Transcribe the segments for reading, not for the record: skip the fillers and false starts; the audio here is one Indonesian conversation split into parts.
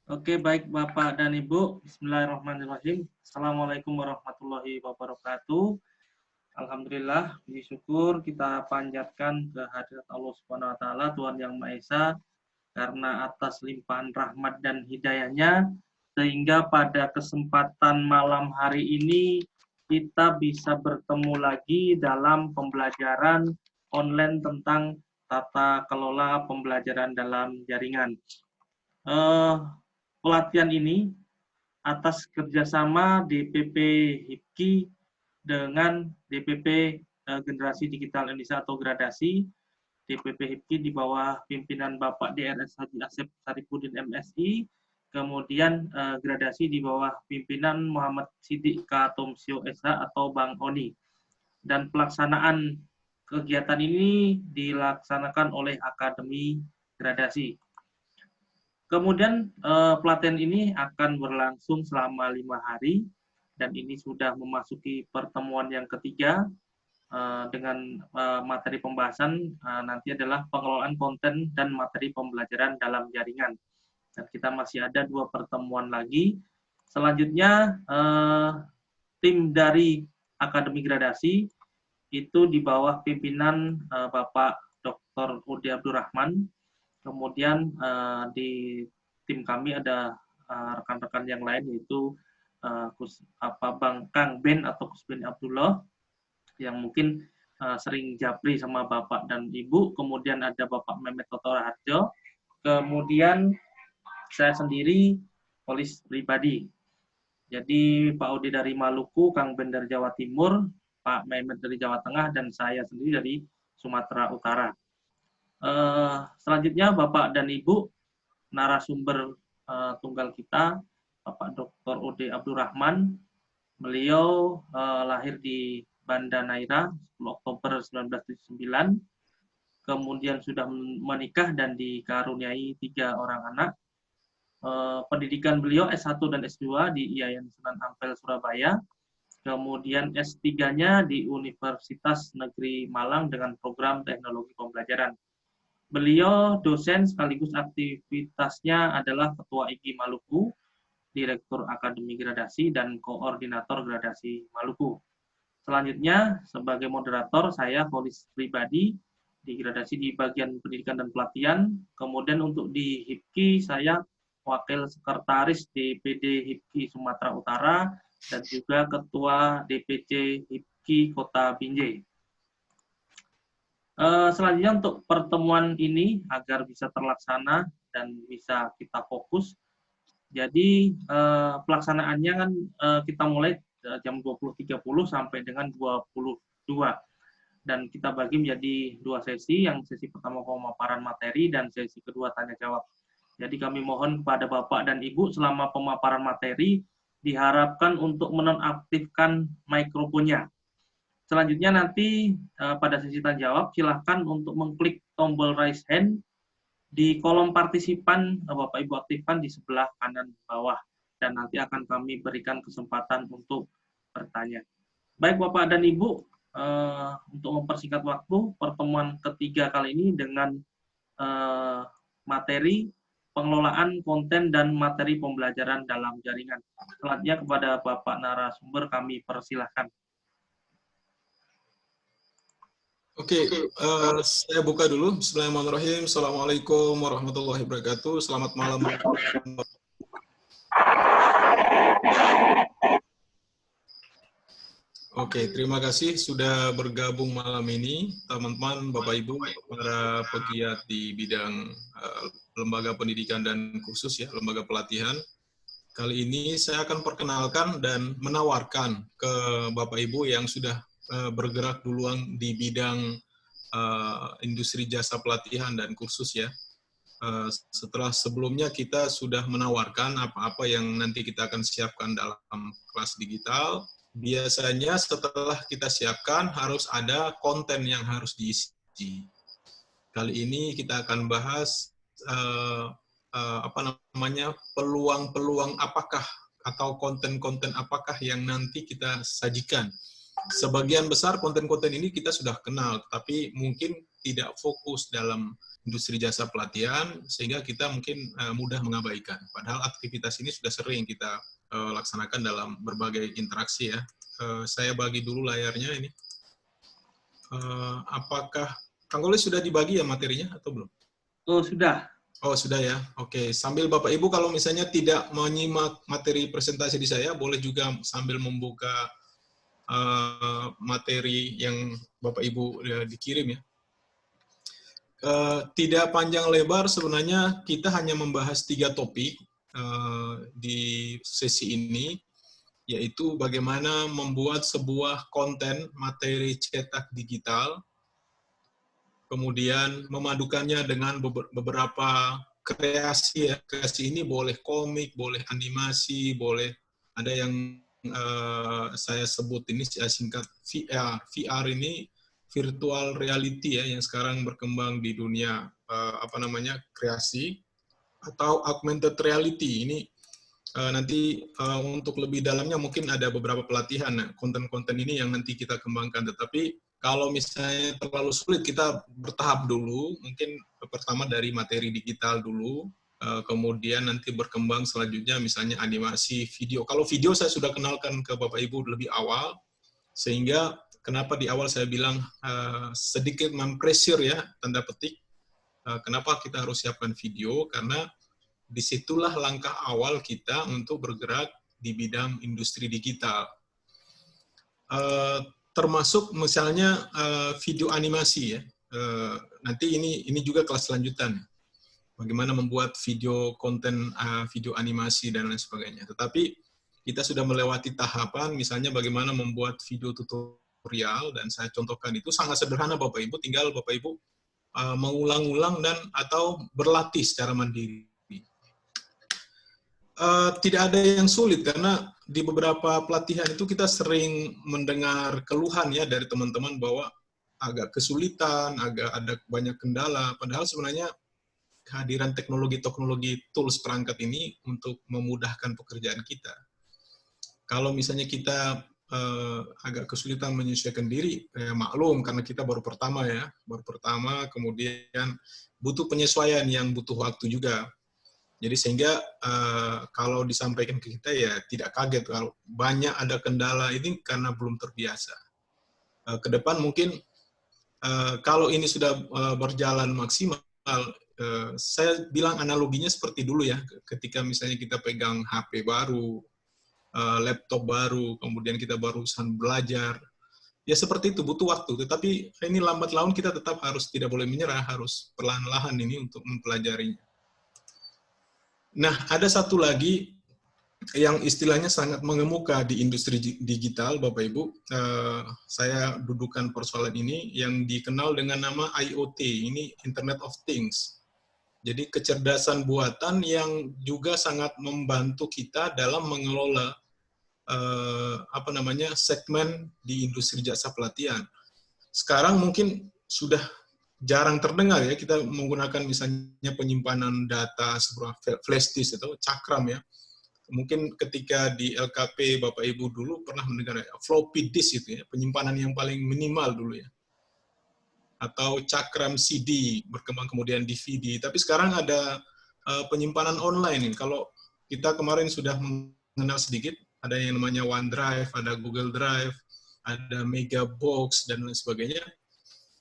Oke, baik Bapak dan Ibu. Bismillahirrahmanirrahim. Assalamualaikum warahmatullahi wabarakatuh. Alhamdulillah, puji syukur kita panjatkan kehadirat Allah Subhanahu wa taala, Tuhan Yang Maha Esa, karena atas limpahan rahmat dan hidayahnya sehingga pada kesempatan malam hari ini kita bisa bertemu lagi dalam pembelajaran online tentang tata kelola pembelajaran dalam jaringan. Pelatihan ini atas kerjasama DPP HIPKI dengan DPP Generasi Digital Indonesia atau Gradasi. DPP HIPKI di bawah pimpinan Bapak DRS Haji Asep Saripudin MSI, kemudian Gradasi di bawah pimpinan Muhammad Sidik Katomsio SH atau Bang Oni. Dan pelaksanaan kegiatan ini dilaksanakan oleh Akademi Gradasi. Kemudian pelatihan ini akan berlangsung selama 5 hari dan ini sudah memasuki pertemuan yang ketiga dengan materi pembahasan nanti adalah pengelolaan konten dan materi pembelajaran dalam jaringan. Dan kita masih ada 2 pertemuan lagi. Selanjutnya tim dari Akademi Gradasi itu di bawah pimpinan Bapak Dr. Udi Abdurrahman. Kemudian di tim kami ada rekan-rekan yang lain yaitu Bang Kang Ben atau Kusbin Abdullah yang mungkin sering japri sama Bapak dan Ibu. Kemudian ada Bapak Mehmet Toto Raharjo. Kemudian saya sendiri polis pribadi. Jadi Pak Udi dari Maluku, Kang Ben dari Jawa Timur, Pak Mehmet dari Jawa Tengah, dan saya sendiri dari Sumatera Utara. Selanjutnya Bapak dan Ibu narasumber tunggal kita Bapak Dr. Udi Abdurrahman. Beliau lahir di Banda Neira 10 Oktober 1979. Kemudian sudah menikah dan dikaruniai 3 orang anak. Pendidikan beliau S1 dan S2 di IAIN Sunan Ampel Surabaya. Kemudian S3-nya di Universitas Negeri Malang dengan program Teknologi Pembelajaran. Beliau dosen sekaligus aktivitasnya adalah Ketua IGI Maluku, Direktur Akademi Gradasi, dan Koordinator Gradasi Maluku. Selanjutnya, sebagai moderator, saya polis pribadi di Gradasi di bagian pendidikan dan pelatihan. Kemudian untuk di HIPKI, saya Wakil Sekretaris DPD HIPKI Sumatera Utara, dan juga Ketua DPC HIPKI Kota Binjai. Selanjutnya untuk pertemuan ini agar bisa terlaksana dan bisa kita fokus. Jadi pelaksanaannya kan kita mulai jam 20.30 sampai dengan 22. Dan kita bagi menjadi 2 sesi, yang sesi pertama pemaparan materi dan sesi kedua tanya jawab. Jadi kami mohon kepada Bapak dan Ibu selama pemaparan materi diharapkan untuk menonaktifkan mikrofonnya. Selanjutnya nanti pada sesi tanya jawab silahkan untuk mengklik tombol raise hand di kolom partisipan, Bapak Ibu aktifkan di sebelah kanan bawah dan nanti akan kami berikan kesempatan untuk bertanya. Baik Bapak dan Ibu, untuk mempersingkat waktu, pertemuan ketiga kali ini dengan materi pengelolaan konten dan materi pembelajaran dalam jaringan. Selanjutnya kepada Bapak narasumber kami persilahkan. Oke, saya buka dulu. Bismillahirrahmanirrahim. Assalamualaikum warahmatullahi wabarakatuh. Selamat malam. Oke, terima kasih sudah bergabung malam ini, teman-teman, Bapak Ibu, para pegiat di bidang lembaga pendidikan dan kursus ya, lembaga pelatihan. Kali ini saya akan perkenalkan dan menawarkan ke Bapak Ibu yang sudah bergerak duluan di bidang industri jasa pelatihan dan kursus ya. Setelah sebelumnya kita sudah menawarkan apa-apa yang nanti kita akan siapkan dalam kelas digital. Biasanya setelah kita siapkan harus ada konten yang harus diisi. Kali ini kita akan bahas peluang-peluang apakah atau konten-konten apakah yang nanti kita sajikan sebagian besar konten-konten ini kita sudah kenal, tapi mungkin tidak fokus dalam industri jasa pelatihan, sehingga kita mungkin mudah mengabaikan. Padahal aktivitas ini sudah sering kita laksanakan dalam berbagai interaksi ya. Saya bagi dulu layarnya ini. Apakah Kang Golis sudah dibagi ya materinya atau belum? Oh, sudah. Oh, sudah ya. Oke, sambil Bapak Ibu kalau misalnya tidak menyimak materi presentasi di saya, boleh juga sambil membuka materi yang Bapak Ibu dikirim ya. Tidak panjang lebar, sebenarnya kita hanya membahas 3 topik di sesi ini, yaitu bagaimana membuat sebuah konten materi cetak digital, kemudian memadukannya dengan beberapa kreasi ya. Kreasi ini boleh komik, boleh animasi, boleh ada yang saya sebut ini saya singkat VR. VR ini virtual reality ya, yang sekarang berkembang di dunia kreasi, atau augmented reality. Ini nanti untuk lebih dalamnya mungkin ada beberapa pelatihan. Nah, konten-konten ini yang nanti kita kembangkan. Tetapi kalau misalnya terlalu sulit, kita bertahap dulu. Mungkin pertama dari materi digital dulu, kemudian nanti berkembang selanjutnya misalnya animasi, video. Kalau video saya sudah kenalkan ke Bapak Ibu lebih awal, sehingga kenapa di awal saya bilang sedikit mempressure ya, tanda petik, kenapa kita harus siapkan video, karena disitulah langkah awal kita untuk bergerak di bidang industri digital. Termasuk misalnya video animasi ya. Nanti ini juga kelas lanjutan. Bagaimana membuat video konten, video animasi dan lain sebagainya. Tetapi kita sudah melewati tahapan, misalnya bagaimana membuat video tutorial, dan saya contohkan itu sangat sederhana Bapak Ibu, tinggal Bapak Ibu mengulang-ulang dan atau berlatih secara mandiri. Tidak ada yang sulit, karena di beberapa pelatihan itu kita sering mendengar keluhan ya dari teman-teman bahwa agak kesulitan, agak ada banyak kendala, padahal sebenarnya kehadiran teknologi tools perangkat ini untuk memudahkan pekerjaan kita. Kalau misalnya kita agak kesulitan menyesuaikan diri, maklum karena kita baru pertama, kemudian butuh penyesuaian yang butuh waktu juga. Jadi sehingga kalau disampaikan ke kita ya tidak kaget kalau banyak ada kendala ini karena belum terbiasa. Ke depan mungkin kalau ini sudah berjalan maksimal, saya bilang analoginya seperti dulu ya, ketika misalnya kita pegang HP baru, laptop baru, kemudian kita barusan belajar, ya seperti itu, butuh waktu. Tetapi ini lambat laun kita tetap harus tidak boleh menyerah, harus perlahan-lahan ini untuk mempelajarinya. Nah, ada satu lagi yang istilahnya sangat mengemuka di industri digital, Bapak Ibu. Saya dudukan persoalan ini yang dikenal dengan nama IoT, ini Internet of Things. Jadi kecerdasan buatan yang juga sangat membantu kita dalam mengelola segmen di industri jasa pelatihan. Sekarang mungkin sudah jarang terdengar ya, kita menggunakan misalnya penyimpanan data sebuah flash disk atau cakram ya. Mungkin ketika di LKP Bapak Ibu dulu pernah mendengar floppy disk itu ya, penyimpanan yang paling minimal dulu ya. Atau cakram CD, berkembang kemudian DVD. Tapi sekarang ada penyimpanan online. Kalau kita kemarin sudah mengenal sedikit, ada yang namanya OneDrive, ada Google Drive, ada Megabox, dan lain sebagainya.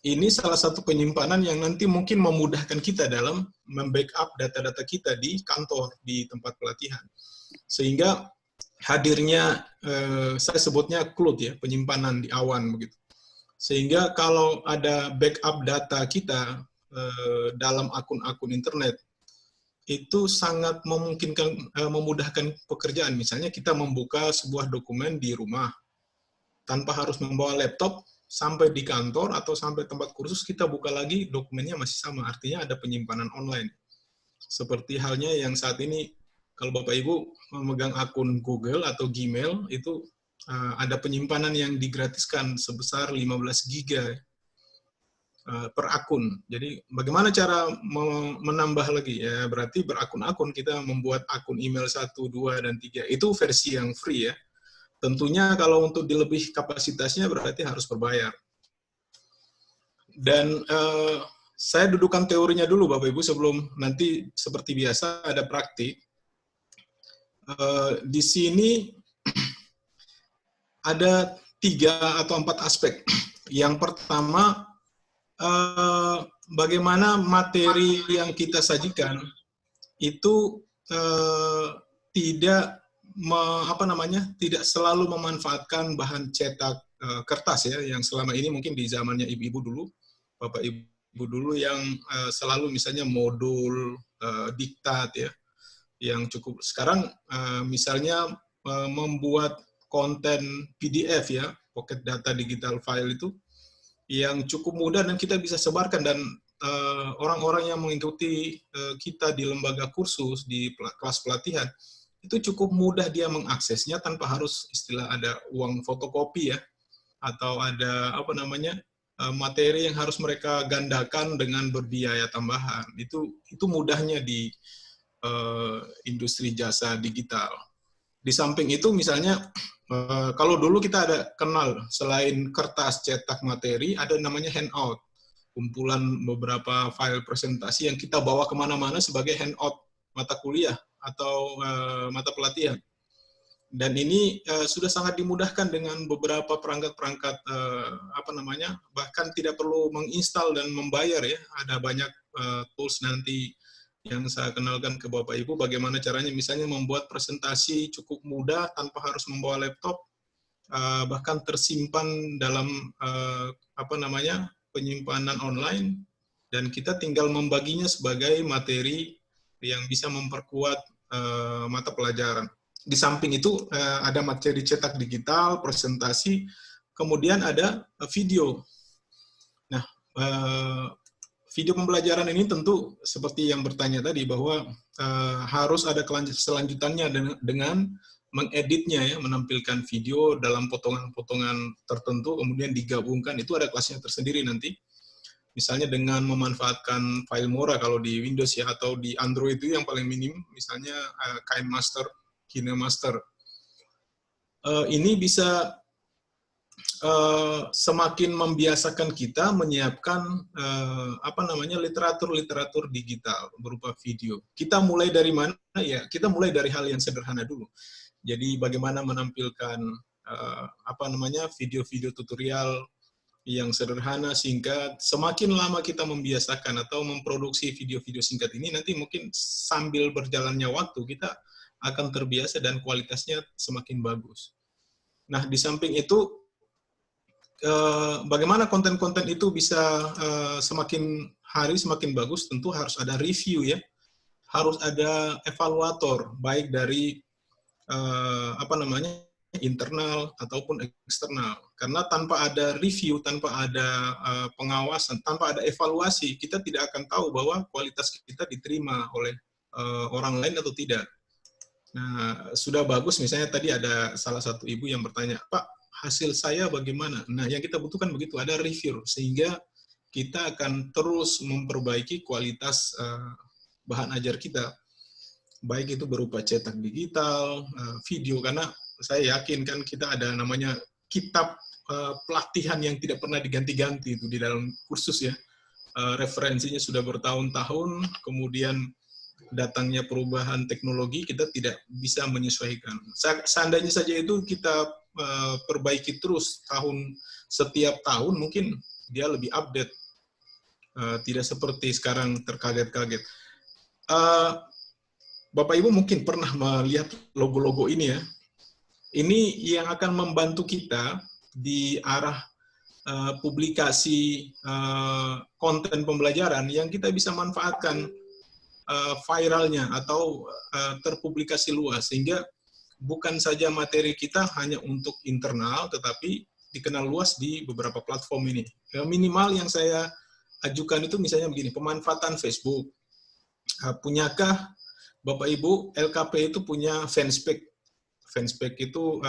Ini salah satu penyimpanan yang nanti mungkin memudahkan kita dalam membackup data-data kita di kantor, di tempat pelatihan. Sehingga hadirnya, saya sebutnya cloud ya, penyimpanan di awan begitu. Sehingga kalau ada backup data kita dalam akun-akun internet, itu sangat memungkinkan, memudahkan pekerjaan. Misalnya kita membuka sebuah dokumen di rumah, tanpa harus membawa laptop, sampai di kantor atau sampai tempat kursus, kita buka lagi, dokumennya masih sama. Artinya ada penyimpanan online. Seperti halnya yang saat ini, kalau Bapak Ibu memegang akun Google atau Gmail, itu ada penyimpanan yang digratiskan sebesar 15 GB per akun. Jadi bagaimana cara menambah lagi? Ya berarti berakun-akun, kita membuat akun email 1, 2, dan 3. Itu versi yang free ya. Tentunya kalau untuk dilebih kapasitasnya berarti harus berbayar. Dan saya dudukan teorinya dulu Bapak Ibu sebelum nanti seperti biasa ada praktik. Di sini ada 3 atau 4 aspek. Yang pertama, bagaimana materi yang kita sajikan itu tidak tidak selalu memanfaatkan bahan cetak kertas ya, yang selama ini mungkin di zamannya ibu-ibu dulu, bapak ibu dulu yang selalu misalnya modul diktat ya, yang cukup. Sekarang misalnya membuat konten PDF ya, pocket data digital file itu yang cukup mudah dan kita bisa sebarkan, dan orang-orang yang mengikuti kita di lembaga kursus, di kelas pelatihan, itu cukup mudah dia mengaksesnya tanpa harus istilah ada uang fotokopi ya, atau ada materi yang harus mereka gandakan dengan berbiaya tambahan. Itu mudahnya di industri jasa digital. Di samping itu misalnya kalau dulu kita ada kenal selain kertas cetak materi, ada namanya handout, kumpulan beberapa file presentasi yang kita bawa kemana-mana sebagai handout mata kuliah atau mata pelatihan. Dan ini sudah sangat dimudahkan dengan beberapa perangkat-perangkat bahkan tidak perlu menginstal dan membayar ya. Ada banyak tools nanti yang saya kenalkan ke Bapak Ibu bagaimana caranya misalnya membuat presentasi cukup mudah tanpa harus membawa laptop, bahkan tersimpan dalam penyimpanan online, dan kita tinggal membaginya sebagai materi yang bisa memperkuat mata pelajaran. Di samping itu ada materi cetak digital, presentasi, kemudian ada video. Nah, video pembelajaran ini tentu seperti yang bertanya tadi bahwa harus ada selanjutannya dengan mengeditnya ya, menampilkan video dalam potongan-potongan tertentu, kemudian digabungkan, itu ada kelasnya tersendiri nanti. Misalnya dengan memanfaatkan Filmora kalau di Windows ya, atau di Android itu yang paling minim, misalnya KineMaster. Ini bisa semakin membiasakan kita menyiapkan literatur digital berupa video. Kita mulai dari mana ya? Kita mulai dari hal yang sederhana dulu. Jadi bagaimana menampilkan video-video tutorial yang sederhana, singkat. Semakin lama kita membiasakan atau memproduksi video-video singkat ini, nanti mungkin sambil berjalannya waktu kita akan terbiasa dan kualitasnya semakin bagus. Nah, di samping itu, bagaimana konten-konten itu bisa semakin hari semakin bagus, tentu harus ada review ya, harus ada evaluator, baik dari internal ataupun eksternal. Karena tanpa ada review, tanpa ada pengawasan, tanpa ada evaluasi, kita tidak akan tahu bahwa kualitas kita diterima oleh orang lain atau tidak. Nah, sudah bagus, misalnya tadi ada salah satu ibu yang bertanya, Pak, hasil saya bagaimana? Nah, yang kita butuhkan begitu, ada review, sehingga kita akan terus memperbaiki kualitas bahan ajar kita, baik itu berupa cetak digital, video, karena saya yakin kan kita ada namanya kitab pelatihan yang tidak pernah diganti-ganti itu di dalam kursus ya. Referensinya sudah bertahun-tahun, kemudian datangnya perubahan teknologi, kita tidak bisa menyesuaikan. Seandainya saja itu kita perbaiki terus setiap tahun, mungkin dia lebih update. Tidak seperti sekarang terkaget-kaget. Bapak Ibu mungkin pernah melihat logo-logo ini ya. Ini yang akan membantu kita di arah publikasi konten pembelajaran yang kita bisa manfaatkan viralnya atau terpublikasi luas, sehingga bukan saja materi kita hanya untuk internal, tetapi dikenal luas di beberapa platform ini. Minimal yang saya ajukan itu misalnya begini, pemanfaatan Facebook. Punyakah Bapak Ibu, LKP itu punya fanspage. Fanspage itu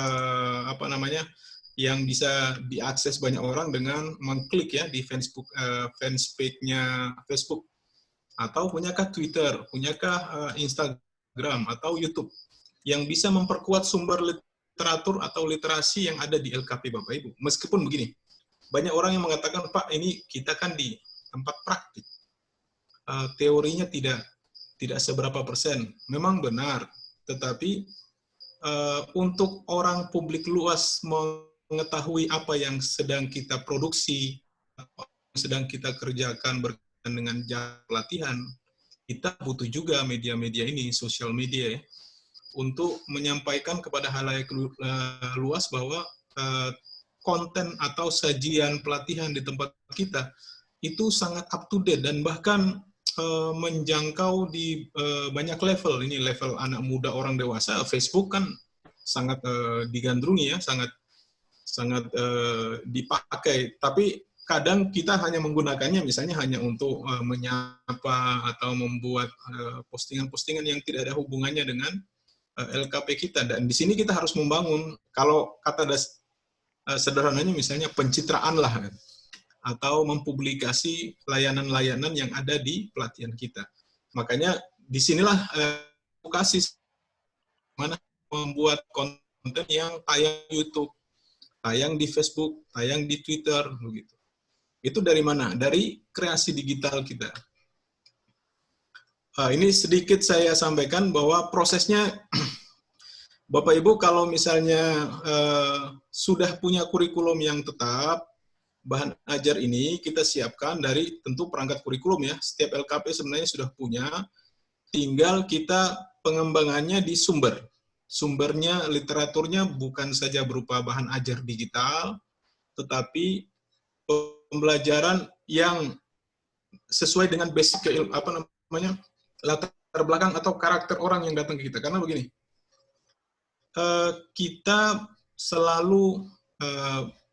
yang bisa diakses banyak orang dengan mengklik ya di Facebook, fanspage-nya Facebook. Atau punyakah Twitter, punyakah Instagram atau YouTube yang bisa memperkuat sumber literatur atau literasi yang ada di LKP Bapak Ibu. Meskipun begini, banyak orang yang mengatakan, Pak, ini kita kan di tempat praktik. Teorinya tidak seberapa persen. Memang benar, tetapi untuk orang publik luas mengetahui apa yang sedang kita produksi, apa yang sedang kita kerjakan berkaitan dengan pelatihan, kita butuh juga media-media ini, sosial media ya, untuk menyampaikan kepada halayak luas bahwa konten atau sajian pelatihan di tempat kita itu sangat up to date dan bahkan menjangkau di banyak level. Ini level anak muda, orang dewasa. Facebook kan sangat digandrungi ya, sangat dipakai. Tapi kadang kita hanya menggunakannya misalnya hanya untuk menyapa atau membuat postingan-postingan yang tidak ada hubungannya dengan LKP kita. Dan di sini kita harus membangun, kalau kata sederhananya misalnya pencitraan lah, atau mempublikasi layanan-layanan yang ada di pelatihan kita. Makanya disinilah edukasi mana membuat konten yang tayang di YouTube, tayang di Facebook, tayang di Twitter, begitu. Itu dari mana? Dari kreasi digital kita. Ini sedikit saya sampaikan bahwa prosesnya, Bapak Ibu kalau misalnya sudah punya kurikulum yang tetap, bahan ajar ini kita siapkan dari tentu perangkat kurikulum ya. Setiap LKP sebenarnya sudah punya, tinggal kita pengembangannya di sumber. Sumbernya, literaturnya bukan saja berupa bahan ajar digital, tetapi pembelajaran yang sesuai dengan basic latar belakang atau karakter orang yang datang ke kita. Karena begini, kita selalu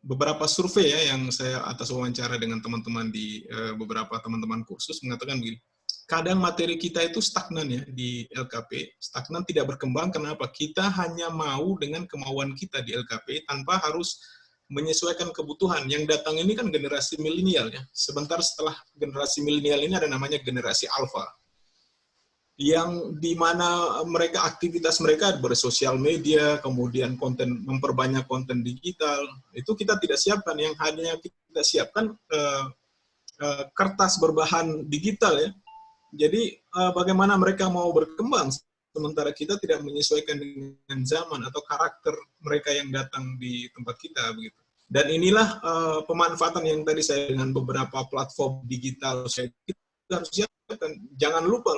beberapa survei ya yang saya atas wawancara dengan teman-teman di beberapa teman-teman kursus mengatakan begini, kadang materi kita itu stagnan ya di LKP, stagnan tidak berkembang. Kenapa? Kita hanya mau dengan kemauan kita di LKP tanpa harus menyesuaikan kebutuhan. Yang datang ini kan generasi milenial ya. Sebentar setelah generasi milenial ini ada namanya generasi alfa, yang di mana mereka aktivitas mereka bersosial media, kemudian konten, memperbanyak konten digital, itu kita tidak siapkan. Yang hanya kita siapkan kertas berbahan digital ya. Jadi bagaimana mereka mau berkembang sementara kita tidak menyesuaikan dengan zaman atau karakter mereka yang datang di tempat kita begitu. Dan inilah pemanfaatan yang tadi saya dengan beberapa platform digital saya harus siapkan. Jangan lupa,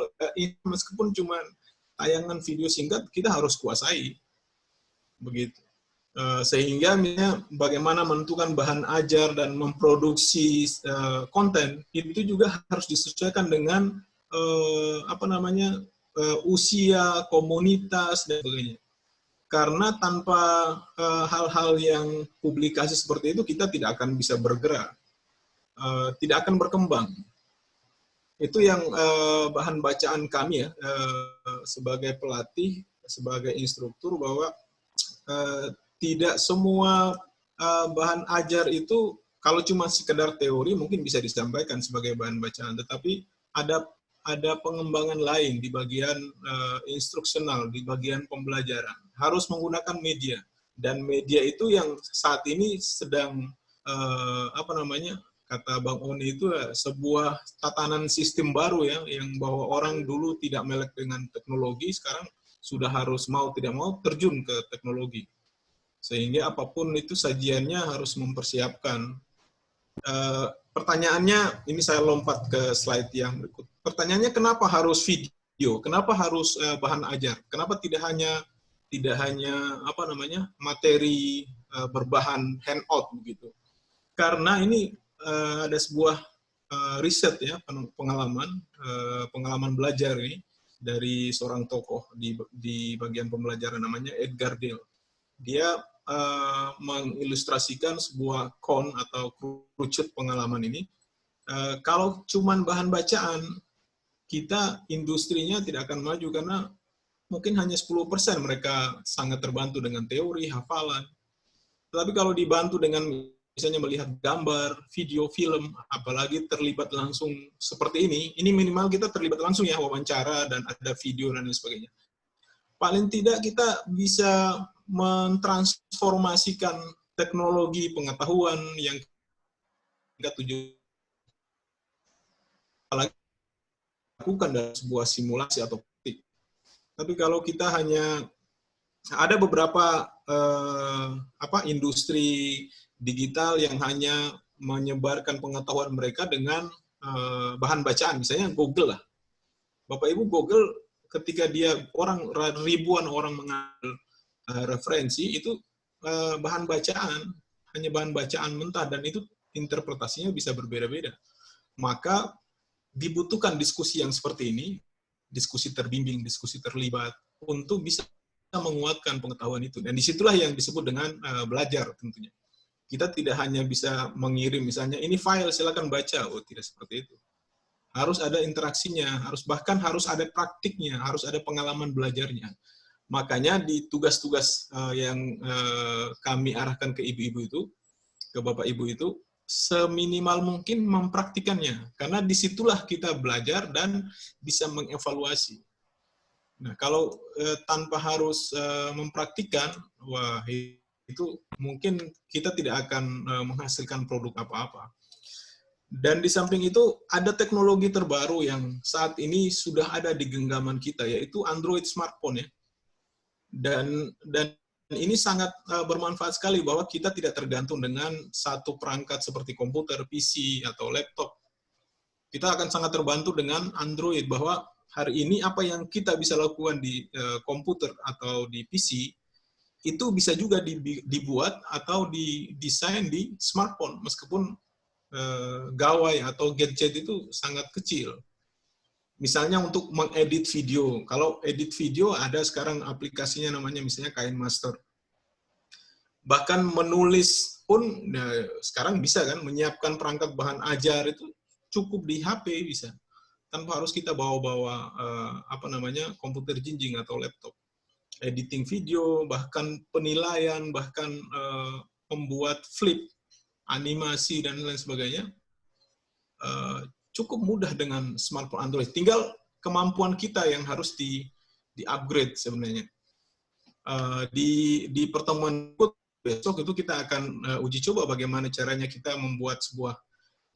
meskipun cuma tayangan video singkat, kita harus kuasai. Begitu. Sehingga misalnya bagaimana menentukan bahan ajar dan memproduksi konten, itu juga harus disesuaikan dengan usia, komunitas, dan sebagainya. Karena tanpa hal-hal yang publikasi seperti itu, kita tidak akan bisa bergerak. Tidak akan berkembang. Itu yang bahan bacaan kami ya, sebagai pelatih, sebagai instruktur, bahwa tidak semua bahan ajar itu kalau cuma sekedar teori mungkin bisa disampaikan sebagai bahan bacaan, tetapi ada pengembangan lain di bagian instruksional, di bagian pembelajaran. Harus menggunakan media, dan media itu yang saat ini sedang kata Bang Oni itu sebuah tatanan sistem baru ya, yang bahwa orang dulu tidak melek dengan teknologi, sekarang sudah harus mau tidak mau terjun ke teknologi. Sehingga apapun itu sajiannya harus mempersiapkan. Pertanyaannya, ini saya lompat ke slide yang berikut. Pertanyaannya, kenapa harus video? Kenapa harus bahan ajar? Kenapa tidak hanya materi berbahan handout begitu? Karena ini ada sebuah riset ya, pengalaman belajar ini dari seorang tokoh di bagian pembelajaran namanya Edgar Dale. Dia mengilustrasikan sebuah kon atau kerucut pengalaman ini. Kalau cuman bahan bacaan, kita industrinya tidak akan maju karena mungkin hanya 10% mereka sangat terbantu dengan teori, hafalan. Tetapi kalau dibantu dengan misalnya melihat gambar, video, film, apalagi terlibat langsung seperti ini minimal kita terlibat langsung ya, wawancara dan ada video dan lain sebagainya. Paling tidak kita bisa mentransformasikan teknologi pengetahuan yang kita tuju lakukan dalam sebuah simulasi atau praktik. Tapi kalau kita hanya ada beberapa industri digital yang hanya menyebarkan pengetahuan mereka dengan bahan bacaan, misalnya Google lah. Bapak Ibu, Google ketika ribuan orang mengambil referensi itu bahan bacaan, hanya bahan bacaan mentah, dan itu interpretasinya bisa berbeda-beda. Maka dibutuhkan diskusi yang seperti ini, diskusi terbimbing, diskusi terlibat, untuk bisa menguatkan pengetahuan itu. Dan disitulah yang disebut dengan belajar tentunya. Kita tidak hanya bisa mengirim, misalnya, ini file, silakan baca. Oh, tidak seperti itu. Harus ada interaksinya, bahkan harus ada praktiknya, harus ada pengalaman belajarnya. Makanya di tugas-tugas yang kami arahkan ke ibu-ibu itu, ke bapak ibu itu, seminimal mungkin mempraktikannya. Karena disitulah kita belajar dan bisa mengevaluasi. Nah, kalau tanpa harus mempraktikkan, wah, itu mungkin kita tidak akan menghasilkan produk apa-apa. Dan di samping itu ada teknologi terbaru yang saat ini sudah ada di genggaman kita, yaitu Android smartphone ya. Dan ini sangat bermanfaat sekali bahwa kita tidak tergantung dengan satu perangkat seperti komputer, PC, atau laptop. Kita akan sangat terbantu dengan Android, bahwa hari ini apa yang kita bisa lakukan di komputer atau di PC, itu bisa juga dibuat atau didesain di smartphone, meskipun gawai atau gadget itu sangat kecil. Misalnya untuk mengedit video. Kalau edit video ada sekarang aplikasinya namanya misalnya KineMaster. Bahkan menulis pun sekarang bisa kan, menyiapkan perangkat bahan ajar itu cukup di HP bisa. Tanpa harus kita bawa-bawa komputer jinjing atau laptop. Editing video, bahkan penilaian, bahkan membuat flip, animasi, dan lain sebagainya, cukup mudah dengan smartphone Android. Tinggal kemampuan kita yang harus di-upgrade sebenarnya. Di pertemuan besok itu kita akan uji coba bagaimana caranya kita membuat sebuah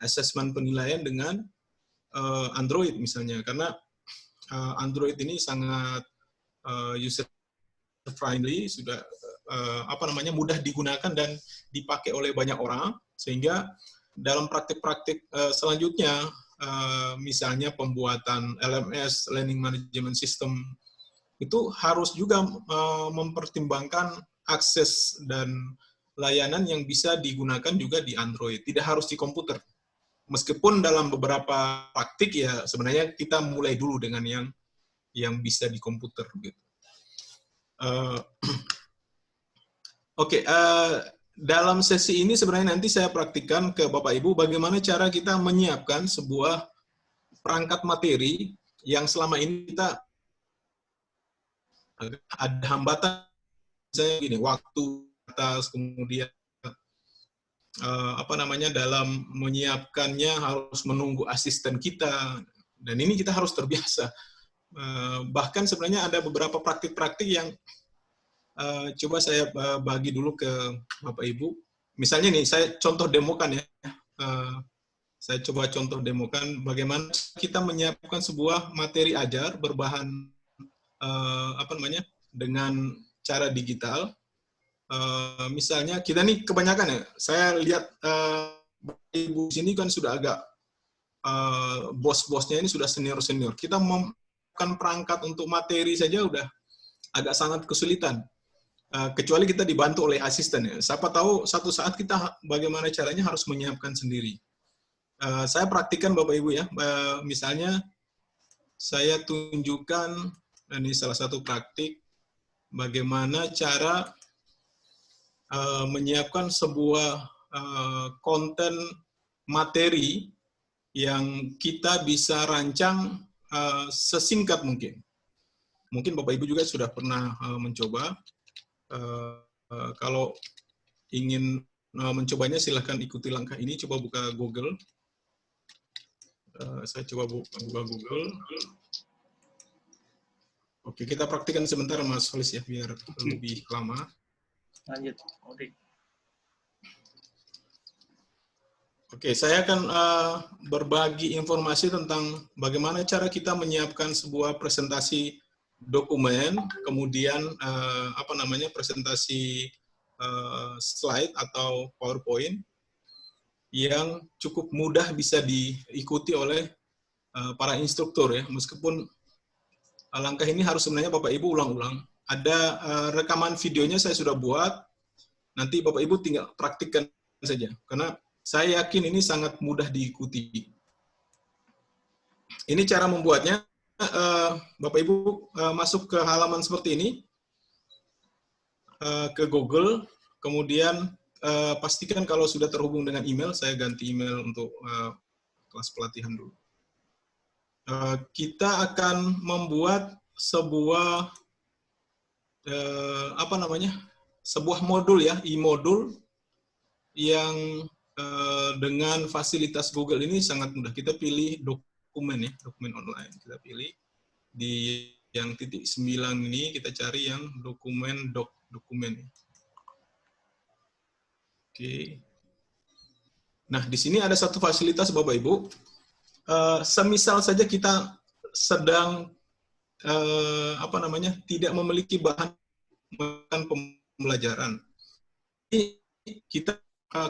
asesmen penilaian dengan Android misalnya. Karena Android ini sangat user friendly, sudah mudah digunakan dan dipakai oleh banyak orang, sehingga dalam praktik-praktik selanjutnya, misalnya pembuatan LMS, Learning Management System, itu harus juga mempertimbangkan akses dan layanan yang bisa digunakan juga di Android, tidak harus di komputer. Meskipun dalam beberapa praktik ya sebenarnya kita mulai dulu dengan yang bisa di komputer gitu. Dalam sesi ini sebenarnya nanti saya praktikkan ke Bapak Ibu bagaimana cara kita menyiapkan sebuah perangkat materi yang selama ini kita ada hambatan, misalnya gini, waktu atas, kemudian dalam menyiapkannya harus menunggu asisten kita, dan ini kita harus terbiasa. Bahkan sebenarnya ada beberapa praktik-praktik yang coba saya bagi dulu ke Bapak Ibu. Misalnya nih, saya contoh demokan ya. Saya coba contoh demokan bagaimana kita menyiapkan sebuah materi ajar berbahan dengan cara digital. Misalnya kita nih kebanyakan ya, saya lihat Ibu sini kan sudah agak bos-bosnya ini sudah senior-senior. Kita memakan perangkat untuk materi saja udah agak sangat kesulitan. Kecuali kita dibantu oleh asisten ya. Siapa tahu satu saat kita bagaimana caranya harus menyiapkan sendiri. Saya praktikkan Bapak Ibu ya. Misalnya saya tunjukkan, ini salah satu praktik bagaimana cara menyiapkan sebuah konten materi yang kita bisa rancang sesingkat mungkin. Mungkin Bapak Ibu juga sudah pernah mencoba. Kalau ingin mencobanya, silahkan ikuti langkah ini. Coba buka Google. Saya coba buka Google. Oke, kita praktikkan sebentar Mas Holis ya, biar lebih lama. Lanjut, Odi. Oke, saya akan berbagi informasi tentang bagaimana cara kita menyiapkan sebuah presentasi dokumen, kemudian presentasi slide atau PowerPoint yang cukup mudah bisa diikuti oleh para instruktur ya. Meskipun langkah ini harus sebenarnya Bapak Ibu ulang-ulang. Ada rekaman videonya saya sudah buat. Nanti Bapak Ibu tinggal praktikkan saja. Karena saya yakin ini sangat mudah diikuti. Ini cara membuatnya. Bapak Ibu masuk ke halaman seperti ini, ke Google, kemudian pastikan kalau sudah terhubung dengan email, saya ganti email untuk kelas pelatihan dulu. Kita akan membuat sebuah sebuah modul ya, e-modul yang dengan fasilitas Google ini sangat mudah. Kita pilih dokumen ya, dokumen online. Kita pilih di yang titik 9 ini, kita cari yang dokumen dokumen. Oke. Nah, di sini ada satu fasilitas Bapak Ibu. Semisal saja kita sedang tidak memiliki bahan pembelajaran. Ini kita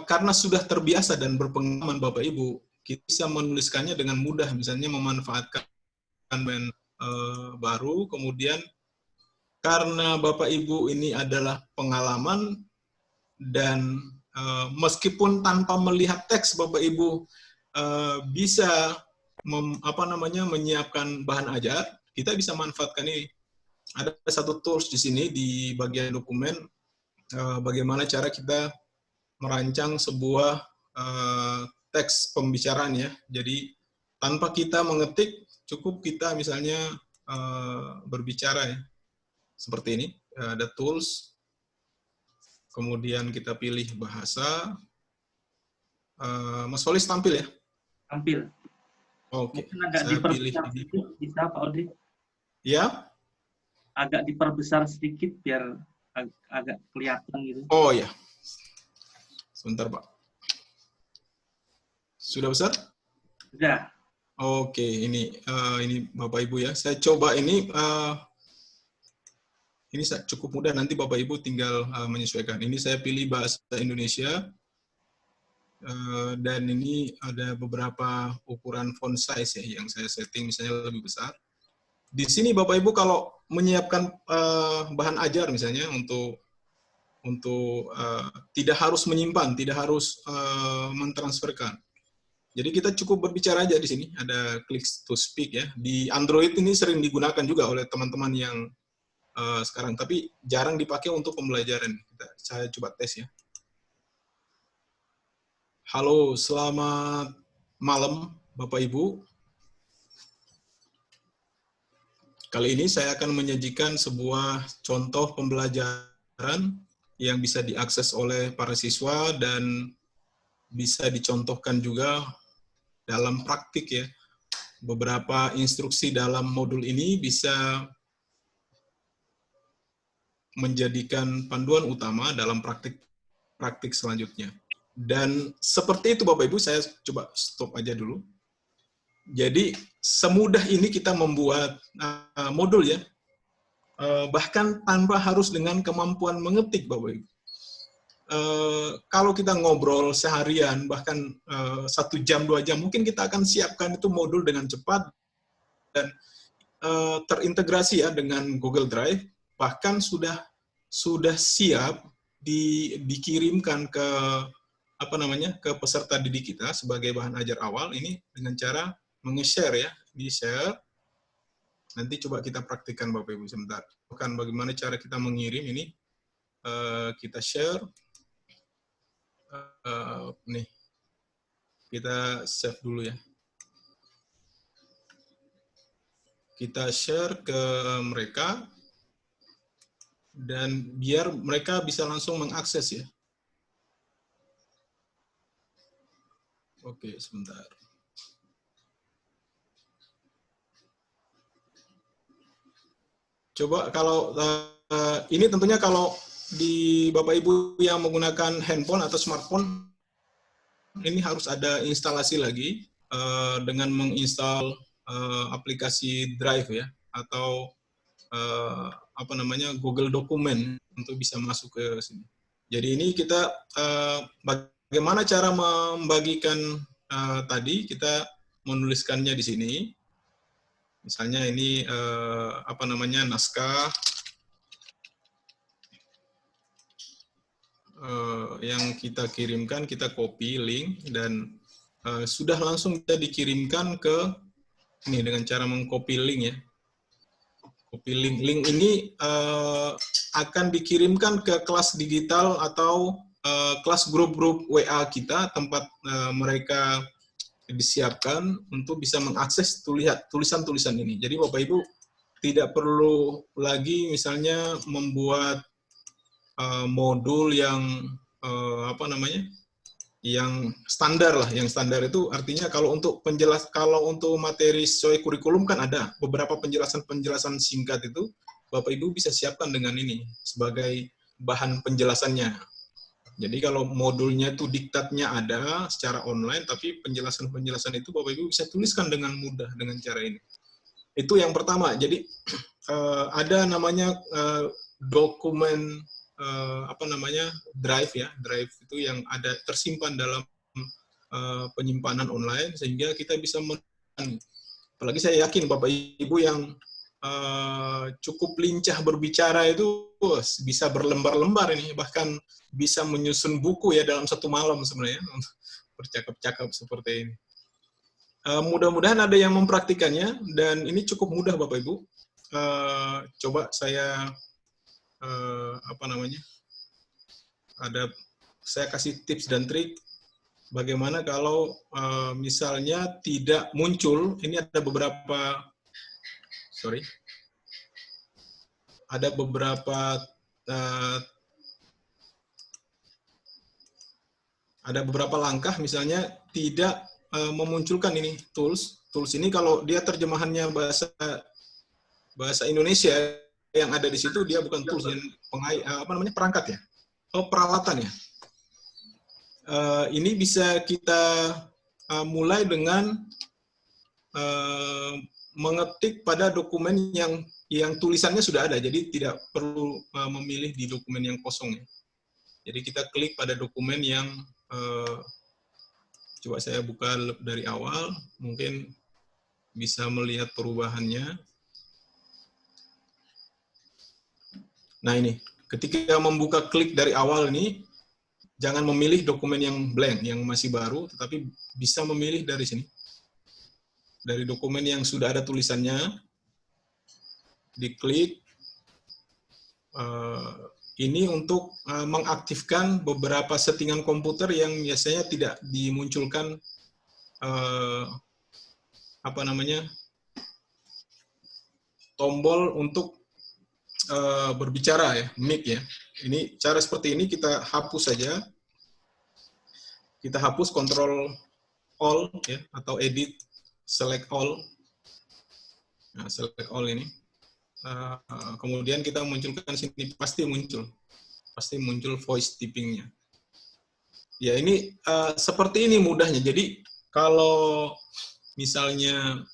karena sudah terbiasa dan berpengalaman Bapak Ibu, kita bisa menuliskannya dengan mudah, misalnya memanfaatkan baru, kemudian karena Bapak Ibu ini adalah pengalaman dan meskipun tanpa melihat teks Bapak Ibu bisa menyiapkan bahan ajar, kita bisa manfaatkan ini. Ada satu tools di sini di bagian dokumen, bagaimana cara kita merancang sebuah teks pembicaraan ya. Jadi tanpa kita mengetik, cukup kita misalnya berbicara ya. Seperti ini, ada tools, kemudian kita pilih bahasa. Mas Folis tampil ya? Tampil. Oke, mungkin agak saya pilih diperbesar ini. sedikit, bisa Pak Odi? Ya? Agak diperbesar sedikit biar agak kelihatan gitu. Oh ya. Sebentar Pak. Sudah besar? Sudah. Oke, ini Bapak Ibu ya. Saya coba ini cukup mudah, nanti Bapak Ibu tinggal menyesuaikan. Ini saya pilih bahasa Indonesia, dan ini ada beberapa ukuran font size ya yang saya setting misalnya lebih besar. Di sini Bapak Ibu kalau menyiapkan bahan ajar misalnya untuk tidak harus menyimpan, tidak harus mentransferkan. Jadi kita cukup berbicara aja di sini, ada click to speak ya. Di Android ini sering digunakan juga oleh teman-teman yang sekarang, tapi jarang dipakai untuk pembelajaran. Saya coba tes ya. Halo, selamat malam Bapak Ibu. Kali ini saya akan menyajikan sebuah contoh pembelajaran yang bisa diakses oleh para siswa dan bisa dicontohkan juga dalam praktik ya. Beberapa instruksi dalam modul ini bisa menjadikan panduan utama dalam praktik selanjutnya. Dan seperti itu Bapak Ibu, saya coba stop aja dulu. Jadi semudah ini kita membuat modul ya, bahkan tanpa harus dengan kemampuan mengetik Bapak Ibu. Kalau kita ngobrol seharian, bahkan 1 jam, 2 jam, mungkin kita akan siapkan itu modul dengan cepat dan terintegrasi ya dengan Google Drive, bahkan sudah siap dikirimkan ke ke peserta didik kita sebagai bahan ajar awal ini dengan cara menge-share ya, di-share. Nanti coba kita praktikkan Bapak Ibu sebentar. Bukan bagaimana cara kita mengirim ini, kita share. Nih, kita save dulu ya. Kita share ke mereka, dan biar mereka bisa langsung mengakses ya. Oke, sebentar. Coba kalau ini tentunya kalau di Bapak Ibu yang menggunakan handphone atau smartphone, ini harus ada instalasi lagi dengan menginstal aplikasi Drive ya, atau apa namanya, Google Dokumen untuk bisa masuk ke sini. Jadi ini kita bagaimana cara membagikan tadi, kita menuliskannya di sini. Misalnya ini apa namanya, naskah yang kita kirimkan, kita copy link dan sudah langsung kita dikirimkan ke ini dengan cara mengcopy link ya. Copy link ini akan dikirimkan ke kelas digital atau kelas grup-grup WA kita, tempat mereka disiapkan untuk bisa mengakses tulisan-tulisan ini. Jadi Bapak Ibu tidak perlu lagi misalnya membuat modul yang apa namanya, yang standar lah. Yang standar itu artinya kalau untuk materi sesuai kurikulum kan ada beberapa penjelasan singkat, itu Bapak Ibu bisa siapkan dengan ini sebagai bahan penjelasannya. Jadi kalau modulnya itu diktatnya ada secara online, tapi penjelasan itu Bapak Ibu bisa tuliskan dengan mudah dengan cara ini. Itu yang pertama. Jadi ada namanya dokumen apa namanya, Drive ya. Drive itu yang ada tersimpan dalam penyimpanan online, sehingga kita bisa apalagi saya yakin Bapak Ibu yang cukup lincah berbicara itu bisa berlembar-lembar ini, bahkan bisa menyusun buku ya dalam satu malam sebenarnya bercakap-cakap seperti ini. Mudah-mudahan ada yang mempraktikannya, dan ini cukup mudah Bapak Ibu. Coba saya apa namanya, saya kasih tips dan trik bagaimana kalau misalnya tidak muncul. Ini ada beberapa langkah, misalnya tidak memunculkan ini tools ini. Kalau dia terjemahannya bahasa Indonesia, yang ada di situ dia bukan tools, perangkat ya, peralatan ya. Ini bisa kita mulai dengan mengetik pada dokumen yang tulisannya sudah ada, jadi tidak perlu memilih di dokumen yang kosong ya. Jadi kita klik pada dokumen yang coba saya buka dari awal, mungkin bisa melihat perubahannya. Nah ini, ketika membuka klik dari awal ini, jangan memilih dokumen yang blank, yang masih baru, tetapi bisa memilih dari sini. Dari dokumen yang sudah ada tulisannya, diklik. Ini untuk mengaktifkan beberapa settingan komputer yang biasanya tidak dimunculkan apa namanya, tombol untuk berbicara ya, mic ya. Ini cara seperti ini kita hapus saja. Kita hapus Ctrl All ya, atau edit select all. Nah, select all ini. Kemudian kita munculkan sini, pasti muncul voice typing-nya. Ya ini seperti ini mudahnya. Jadi kalau misalnya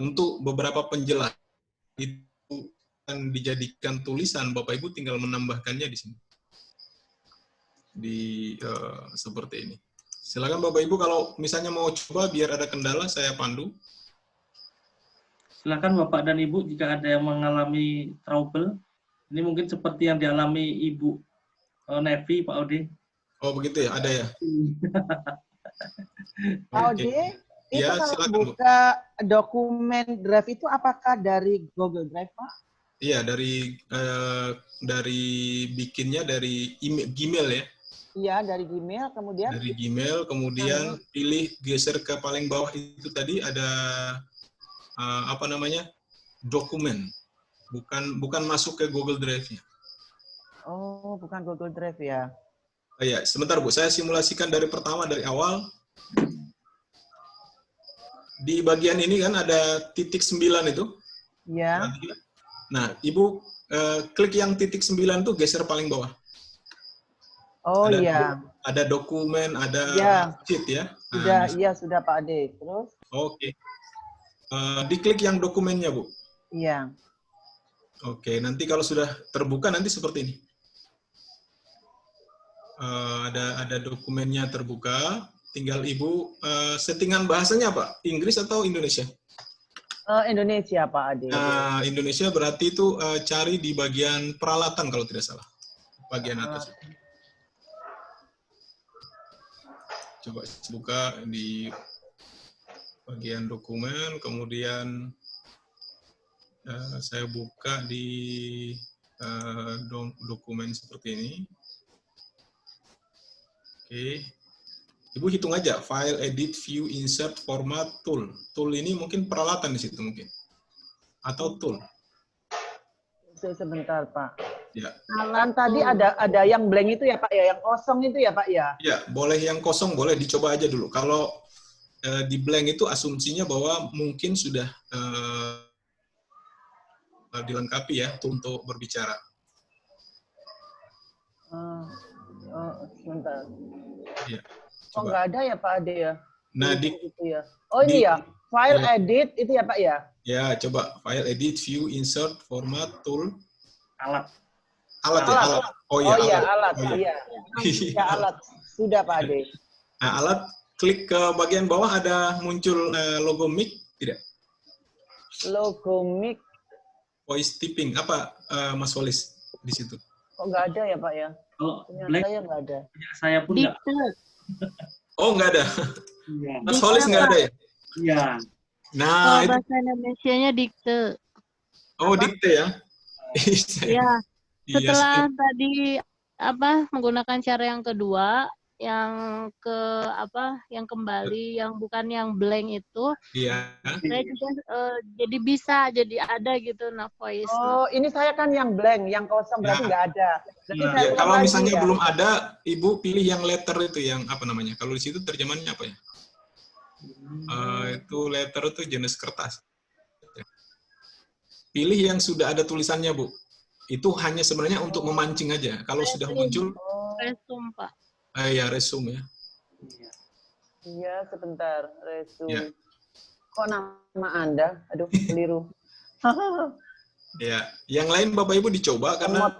untuk beberapa penjelasan itu akan dijadikan tulisan, Bapak Ibu tinggal menambahkannya di sini. Seperti ini. Silakan Bapak Ibu kalau misalnya mau coba, biar ada kendala saya pandu. Silakan Bapak dan Ibu jika ada yang mengalami trouble. Ini mungkin seperti yang dialami Ibu Nevi, Pak Ode. Oh begitu ya, ada ya. Pak Ode, itu ya, kalau silakan, buka Bu. Dokumen Drive itu apakah dari Google Drive, Pak? Iya, dari bikinnya dari Gmail ya. Iya, dari Gmail, kemudian? Dari Gmail, kemudian pilih geser ke paling bawah itu tadi ada apa namanya, dokumen, bukan masuk ke Google Drive-nya. Oh, bukan Google Drive ya? Ya, sebentar Bu, saya simulasikan dari awal. Di bagian ini kan ada titik 9 itu. Iya. Nah, Ibu klik yang titik 9 itu, geser paling bawah. Oh iya. Ada dokumen, ada Iya. sheet ya. Sudah, Nah, iya sudah Pak Ade. Terus? oke. Diklik yang dokumennya, Bu. Iya. Oke, nanti kalau sudah terbuka nanti seperti ini. Ada dokumennya terbuka. Tinggal Ibu settingan bahasanya apa? Inggris atau Indonesia? Indonesia Pak Ade. Nah, Indonesia berarti itu cari di bagian peralatan kalau tidak salah. Bagian atas. Coba buka di bagian dokumen, kemudian saya buka di dokumen seperti ini. Oke. Ibu hitung aja, file, edit, view, insert, format, tool. Tool ini mungkin peralatan di situ mungkin. Atau tool. Sebentar Pak. Ya. Kan tadi ada yang blank itu ya Pak ya, yang kosong itu ya Pak ya. Ya, boleh yang kosong, boleh dicoba aja dulu. Kalau di blank itu asumsinya bahwa mungkin sudah dilengkapi ya untuk berbicara. Sebentar. Ya. Oh nggak ada ya Pak Ade ya? Nah, itu ya. Oh ini ya, file ya. edit itu ya Pak ya? Ya, coba file, edit, view, insert, format, tool. Alat. Alat ya, alat. Oh iya, alat. Iya. Ya, alat. Sudah Pak Ade. Nah, alat, klik ke bagian bawah ada muncul logo mic, tidak? Logo mic. Voice typing, apa Mas Walis di situ? Kok nggak ada ya Pak ya? Kalau Punya saya nggak ada. Saya pun nggak. Oh, nggak ada. Iya. Mas Walis nggak ada ya? Iya. Nah, itu. Bahasa Indonesianya dikte. Oh, dikte ya? Iya. Iya, Setelah tadi menggunakan cara yang kedua, yang yang kembali, yang bukan yang blank itu, iya. saya juga jadi bisa, jadi ada gitu voice. Oh, ini saya kan yang blank, yang kosong berarti nggak ada. Berarti saya ulang kalau lagi misalnya ya. belum ada, Ibu pilih yang letter itu, yang apa namanya? Kalau di situ terjemahannya apa ya? Itu letter itu jenis kertas. Pilih yang sudah ada tulisannya, Bu. Itu hanya sebenarnya untuk memancing aja. Kalau sudah muncul, Resume, Pak. ya resume ya. Iya, sebentar. Resume. Ya. Kok nama Anda? Aduh, keliru. Ya, yang lain Bapak Ibu dicoba karena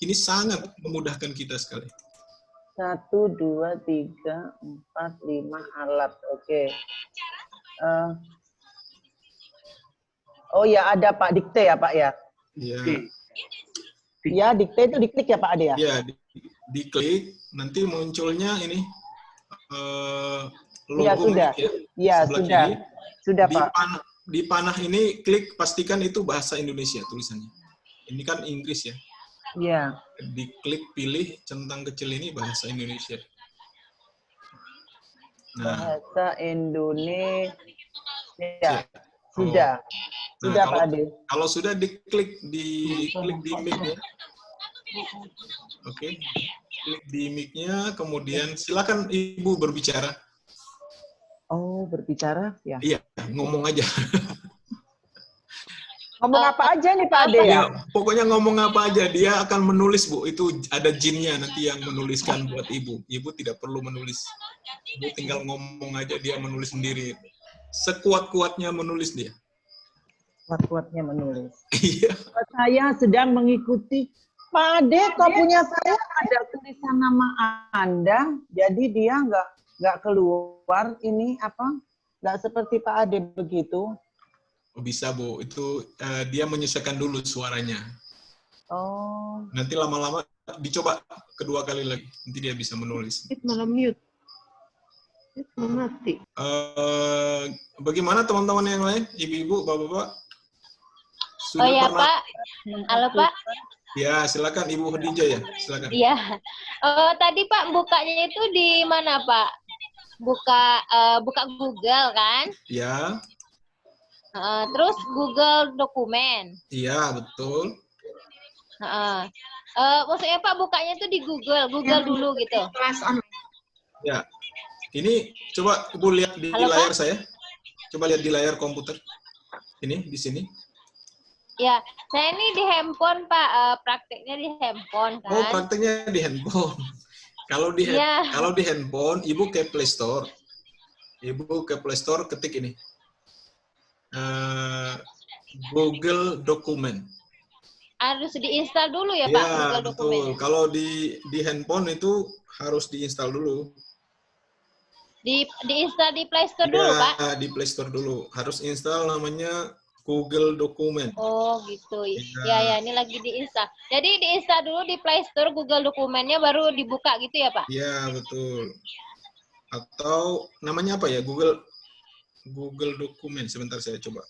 ini sangat memudahkan kita sekali. 1, 2, 3, 4, 5 alat. Oke. Oh ya, ada Pak, dikte ya Pak ya? Ya. Ya, dikte itu diklik ya Pak Ade ya? Ya, diklik, nanti munculnya ini logo. Ya, sudah. Ya, sudah. Kiri. Sudah Pak. Di panah ini klik, pastikan itu bahasa Indonesia tulisannya. Ini kan Inggris ya. Iya. Diklik, pilih centang kecil ini bahasa Indonesia. Nah, Bahasa Indonesia. Ya. ya. Sudah. Sudah Pak Ade. Kalau sudah diklik di mic-nya. Oke. Klik di mic-nya, kemudian silakan Ibu berbicara. Oh, berbicara ya. Iya, ngomong aja. Ngomong apa aja nih Pak Ade ya? Ya, pokoknya ngomong apa aja, dia akan menulis, Bu. Itu ada jinnya nanti yang menuliskan buat Ibu. Ibu tidak perlu menulis. Ibu tinggal ngomong aja, dia menulis sendiri. Sekuat-kuatnya menulis dia. Kuat-kuatnya menulis. Iya. Saya sedang mengikuti. Pak Ade, kok punya saya ada tulisan nama Anda, jadi dia nggak keluar ini apa? Nggak seperti Pak Ade begitu. Oh, bisa, Bu. Itu dia menyesuaikan dulu suaranya. Oh. Nanti lama-lama dicoba kedua kali lagi. Nanti dia bisa menulis. Malah mute. Mati. Bagaimana teman-teman yang lain? Ibu-ibu, bapak-bapak? Oh ya Pak. Halo Pak. Ya, silakan Ibu Khadijah ya. Silakan. Iya. Tadi Pak bukanya itu di mana Pak? Buka Google kan? Ya. Terus Google dokumen. Iya, betul. Maksudnya Pak bukanya itu di Google dulu gitu. Ya. Ini coba Ibu lihat di Halo, layar Pak? saya. Coba lihat di layar komputer. Ini di sini. Ya, saya ini di handphone Pak, prakteknya di handphone kan. Oh, prakteknya di handphone. Kalau di Iya. kalau di handphone, Ibu ke Play Store. Ibu ke Play Store ketik ini. Google Dokumen. Harus diinstal dulu ya Pak, Ya, Google betul. Dokumennya. Kalau di handphone itu harus diinstal dulu. Diinstal di Play Store dulu Pak? Ya, di Play Store dulu. Harus install namanya Google Dokumen. Oh gitu. Ya. Ya, ini lagi diinstal. Jadi diinstal dulu di Play Store Google Dokumennya baru dibuka gitu ya Pak? Ya, betul. Atau namanya apa ya? Google Dokumen. Sebentar saya coba.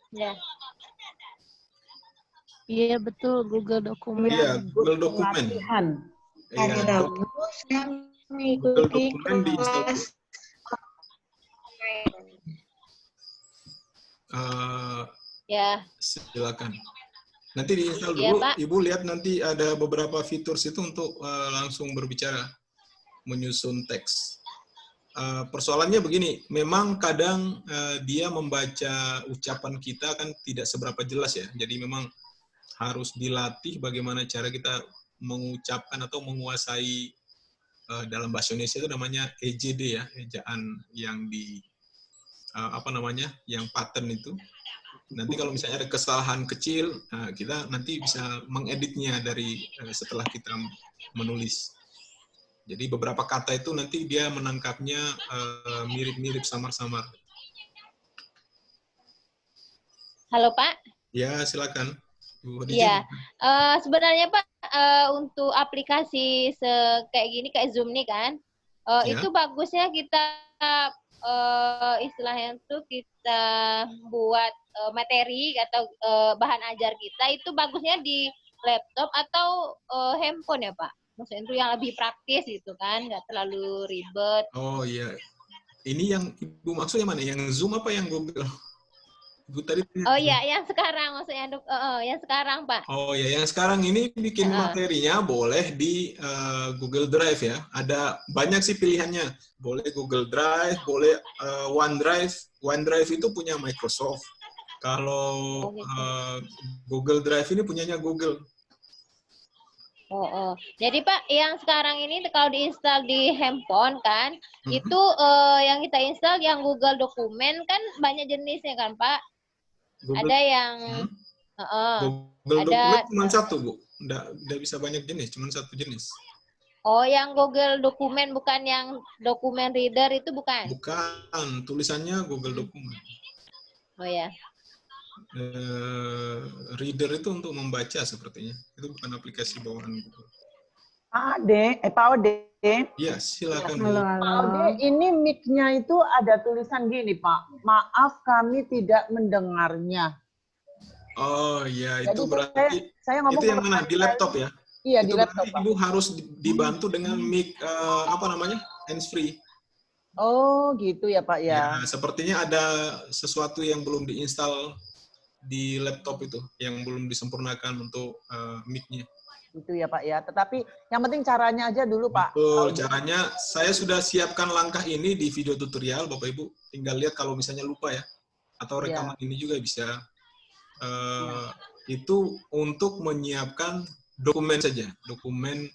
Ya. Iya betul, Google Dokumen. Iya, Google Dokumen. Pelatihan. Iya, Saya Google mengikuti Dokumen diinstal. kelas Ya. Silakan. Nanti diinstal Iya, dulu. Pak. Ibu lihat nanti ada beberapa fitur situ untuk langsung berbicara, menyusun teks. Persoalannya begini, memang kadang dia membaca ucapan kita kan tidak seberapa jelas ya. Jadi memang harus dilatih bagaimana cara kita mengucapkan atau menguasai dalam bahasa Indonesia itu namanya EJD ya, ejaan yang di yang pattern itu. Nanti kalau misalnya ada kesalahan kecil, kita nanti bisa mengeditnya dari setelah kita menulis. Jadi beberapa kata itu nanti dia menangkapnya mirip-mirip samar-samar. Halo Pak? Ya, silakan. Iya. Sebenarnya Pak, untuk aplikasi kayak gini, kayak Zoom nih kan, Ya. itu bagusnya kita istilahnya itu kita buat materi atau bahan ajar kita itu bagusnya di laptop atau handphone ya Pak? Maksudnya itu yang lebih praktis gitu kan, nggak terlalu ribet. Oh iya. Ini yang Ibu maksud yang mana? Yang Zoom apa yang Google? Ibu tadi. Oh iya, yang sekarang maksudnya yang sekarang Pak. Oh ya, yang sekarang ini bikin materinya boleh di Google Drive ya. Ada banyak sih pilihannya. Boleh Google Drive, boleh OneDrive. OneDrive itu punya Microsoft. Kalau Google Drive ini punyanya Google. Jadi Pak, yang sekarang ini kalau diinstal di handphone kan, itu yang kita install yang Google Dokumen kan banyak jenisnya kan Pak? Google, ada yang Google ada, Dokumen cuma satu Bu, nggak bisa banyak jenis, cuma satu jenis. Oh, yang Google Dokumen bukan yang dokumen reader itu bukan? Bukan, tulisannya Google Dokumen. Oh ya. Reader itu untuk membaca sepertinya. Itu bukan aplikasi bawaan Google. Pak Ode. Iya, silakan. Halo, halo. Pak Ode, ini mic-nya itu ada tulisan gini, Pak. Maaf, kami tidak mendengarnya. Oh iya, itu jadi berarti saya ngomong itu yang mana? Di laptop ya? Iya, itu di laptop. Berarti Ibu harus dibantu dengan mic hands-free. Oh, gitu ya, Pak ya. Ya, sepertinya ada sesuatu yang belum diinstal di laptop itu, yang belum disempurnakan untuk mic-nya. Itu ya Pak ya. Tetapi yang penting caranya aja dulu Pak. Betul, caranya saya sudah siapkan langkah ini di video tutorial, Bapak Ibu. Tinggal lihat kalau misalnya lupa ya. Atau rekaman ini juga bisa. Itu untuk menyiapkan dokumen saja. Dokumen,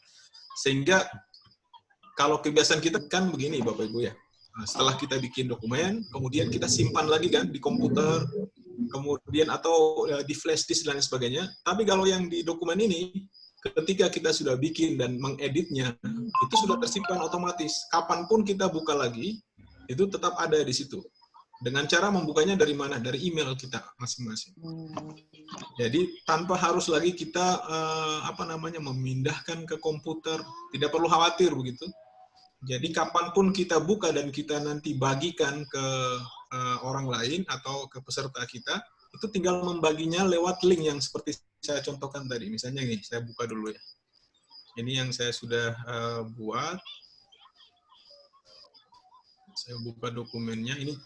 sehingga kalau kebiasaan kita kan begini Bapak Ibu ya. Setelah kita bikin dokumen, kemudian kita simpan lagi kan di komputer, kemudian atau di flash disk dan sebagainya. Tapi kalau yang di dokumen ini, ketika kita sudah bikin dan mengeditnya, itu sudah tersimpan otomatis. Kapanpun kita buka lagi, itu tetap ada di situ. Dengan cara membukanya dari mana? Dari email kita masing-masing. Jadi tanpa harus lagi kita memindahkan ke komputer, tidak perlu khawatir begitu. Jadi kapanpun kita buka dan kita nanti bagikan ke orang lain atau ke peserta kita, itu tinggal membaginya lewat link yang seperti saya contohkan tadi. Misalnya nih, saya buka dulu ya. Ini yang saya sudah buat. Saya buka dokumennya. Ini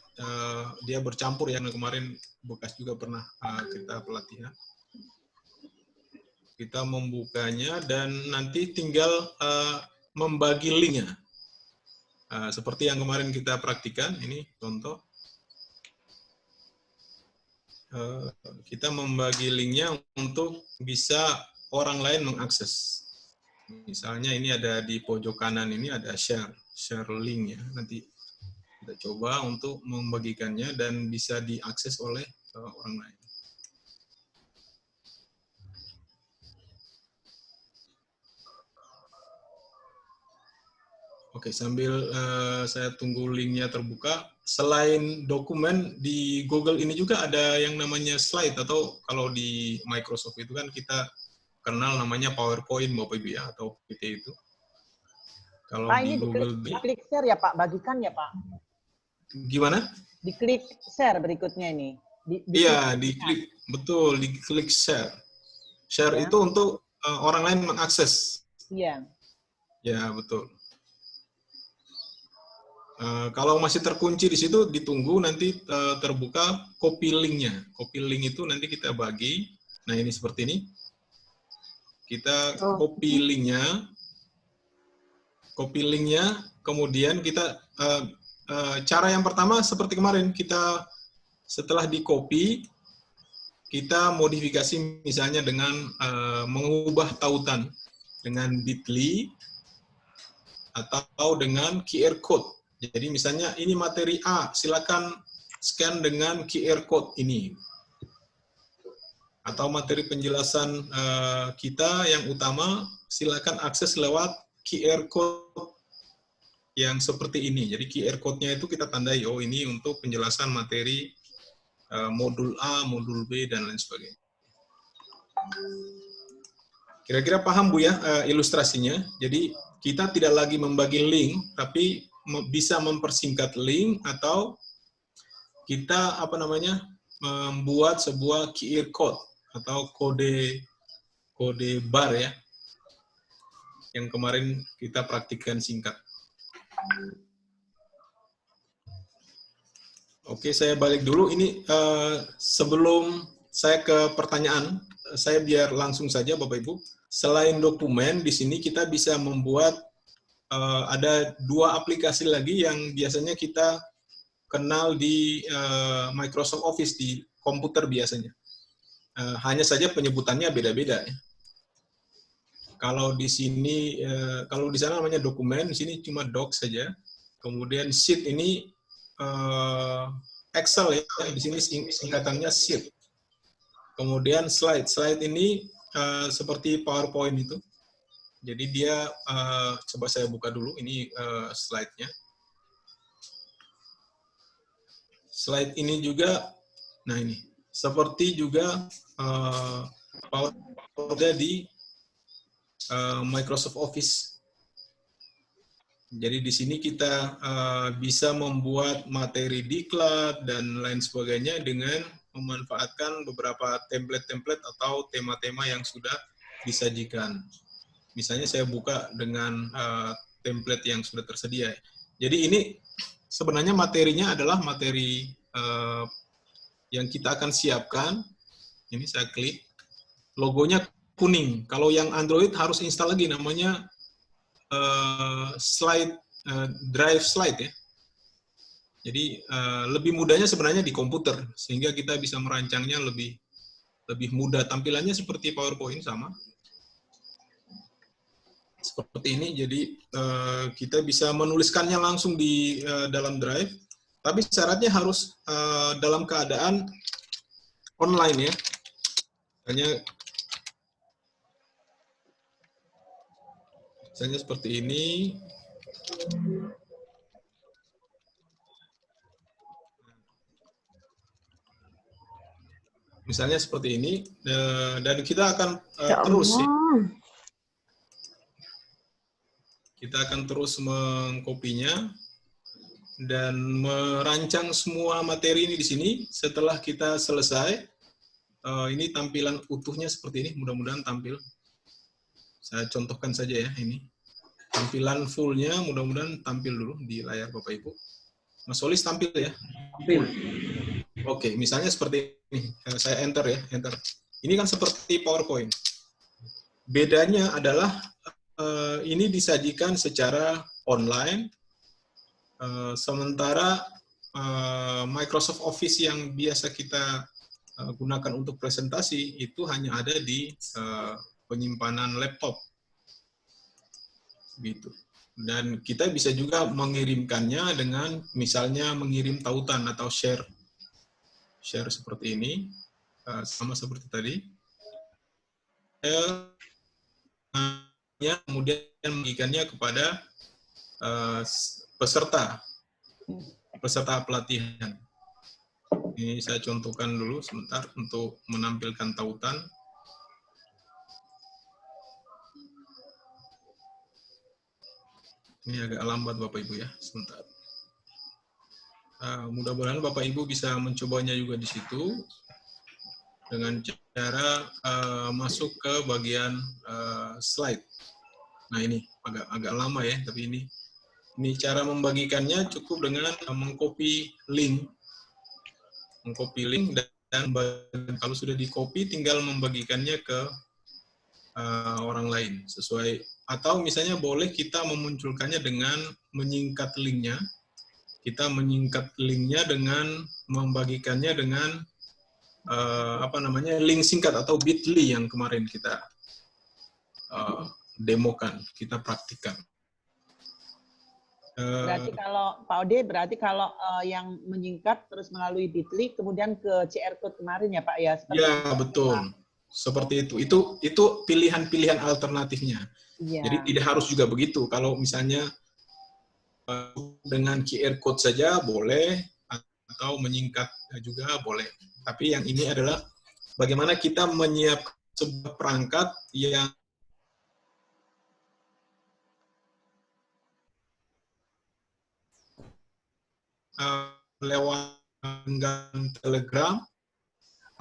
dia bercampur yang kemarin bekas juga pernah kita pelatihan. Kita membukanya dan nanti tinggal membagi linknya. Seperti yang kemarin kita praktikan, ini contoh. kita membagi linknya untuk bisa orang lain mengakses. Misalnya ini ada di pojok kanan ini ada share link ya. Nanti kita coba untuk membagikannya dan bisa diakses oleh orang lain. Oke, sambil saya tunggu linknya terbuka. Selain dokumen, di Google ini juga ada yang namanya slide, atau kalau di Microsoft itu kan kita kenal namanya PowerPoint, Bapak Ibu ya, atau PT itu. Kalau Pak, di ini Google diklik share ya Pak, bagikan ya Pak. Gimana? Diklik share berikutnya ini. Iya, diklik, betul, diklik share. Share Ya. itu untuk orang lain mengakses. Iya. Ya, betul. Kalau masih terkunci di situ, ditunggu nanti terbuka copy link-nya. Copy link itu nanti kita bagi. Nah, ini seperti ini. Kita copy link-nya. Copy link-nya, kemudian kita, cara yang pertama seperti kemarin, kita setelah di-copy, kita modifikasi misalnya dengan mengubah tautan dengan bit.ly atau dengan QR code. Jadi misalnya ini materi A, silakan scan dengan QR code ini. Atau materi penjelasan kita yang utama, silakan akses lewat QR code yang seperti ini. Jadi QR code-nya itu kita tandai, oh ini untuk penjelasan materi modul A, modul B, dan lain sebagainya. Kira-kira paham Bu ya ilustrasinya? Jadi kita tidak lagi membagi link, tapi bisa mempersingkat link, atau kita membuat sebuah QR code atau kode bar ya, yang kemarin kita praktikkan singkat. Oke, saya balik dulu. Ini sebelum saya ke pertanyaan, saya biar langsung saja Bapak Ibu. Selain dokumen, di sini kita bisa membuat ada 2 aplikasi lagi yang biasanya kita kenal di Microsoft Office di komputer biasanya. Hanya saja penyebutannya beda-beda ya. Kalau di sini, kalau di sana namanya dokumen, di sini cuma doc saja. Kemudian sheet ini Excel ya, di sini singkatannya sheet. Kemudian slide ini seperti PowerPoint itu. Jadi dia, coba saya buka dulu, ini slide-nya. Slide ini juga, nah ini, seperti juga PowerPoint di Microsoft Office. Jadi di sini kita bisa membuat materi diklat dan lain sebagainya dengan memanfaatkan beberapa template-template atau tema-tema yang sudah disajikan. Misalnya saya buka dengan template yang sudah tersedia. Jadi ini sebenarnya materinya adalah materi yang kita akan siapkan. Ini saya klik. Logonya kuning. Kalau yang Android harus install lagi, namanya Drive Slide ya. Jadi lebih mudahnya sebenarnya di komputer, sehingga kita bisa merancangnya lebih mudah. Tampilannya seperti PowerPoint sama. Seperti ini, jadi kita bisa menuliskannya langsung di dalam Drive, tapi syaratnya harus dalam keadaan online ya. Misalnya seperti ini. Misalnya seperti ini, dan kita akan terus ya. Kita akan terus mengkopinya dan merancang semua materi ini di sini. Setelah kita selesai, ini tampilan utuhnya seperti ini. Mudah-mudahan tampil. Saya contohkan saja ya ini. Tampilan fullnya mudah-mudahan tampil dulu di layar Bapak Ibu. Mas Solis tampil ya? Tampil. Oke, misalnya seperti ini. Saya enter ya, enter. Ini kan seperti PowerPoint. Bedanya adalah ini disajikan secara online, sementara Microsoft Office yang biasa kita gunakan untuk presentasi itu hanya ada di penyimpanan laptop, gitu. Dan kita bisa juga mengirimkannya dengan misalnya mengirim tautan atau share seperti ini, sama seperti tadi. Kemudian membagikannya kepada peserta pelatihan. Ini saya contohkan dulu sebentar untuk menampilkan tautan. Ini agak lambat Bapak Ibu ya, sebentar. Mudah-mudahan Bapak Ibu bisa mencobanya juga di situ dengan cara masuk ke bagian slide. Nah ini agak lama ya, tapi ini cara membagikannya cukup dengan mengcopy link dan kalau sudah di-copy tinggal membagikannya ke orang lain sesuai, atau misalnya boleh kita memunculkannya dengan menyingkat linknya. Kita menyingkat linknya dengan membagikannya dengan link singkat atau bit.ly yang kemarin kita demokan, kita praktikkan. Berarti kalau Pak Ode, yang menyingkat terus melalui bit.ly kemudian ke QR code kemarin ya Pak ya? Ya betul, seperti itu. Itu pilihan-pilihan alternatifnya. Ya. Jadi tidak harus juga begitu. Kalau misalnya dengan QR code saja boleh, atau menyingkat juga boleh. Tapi yang ini adalah bagaimana kita menyiapkan sebuah perangkat yang lewat Telegram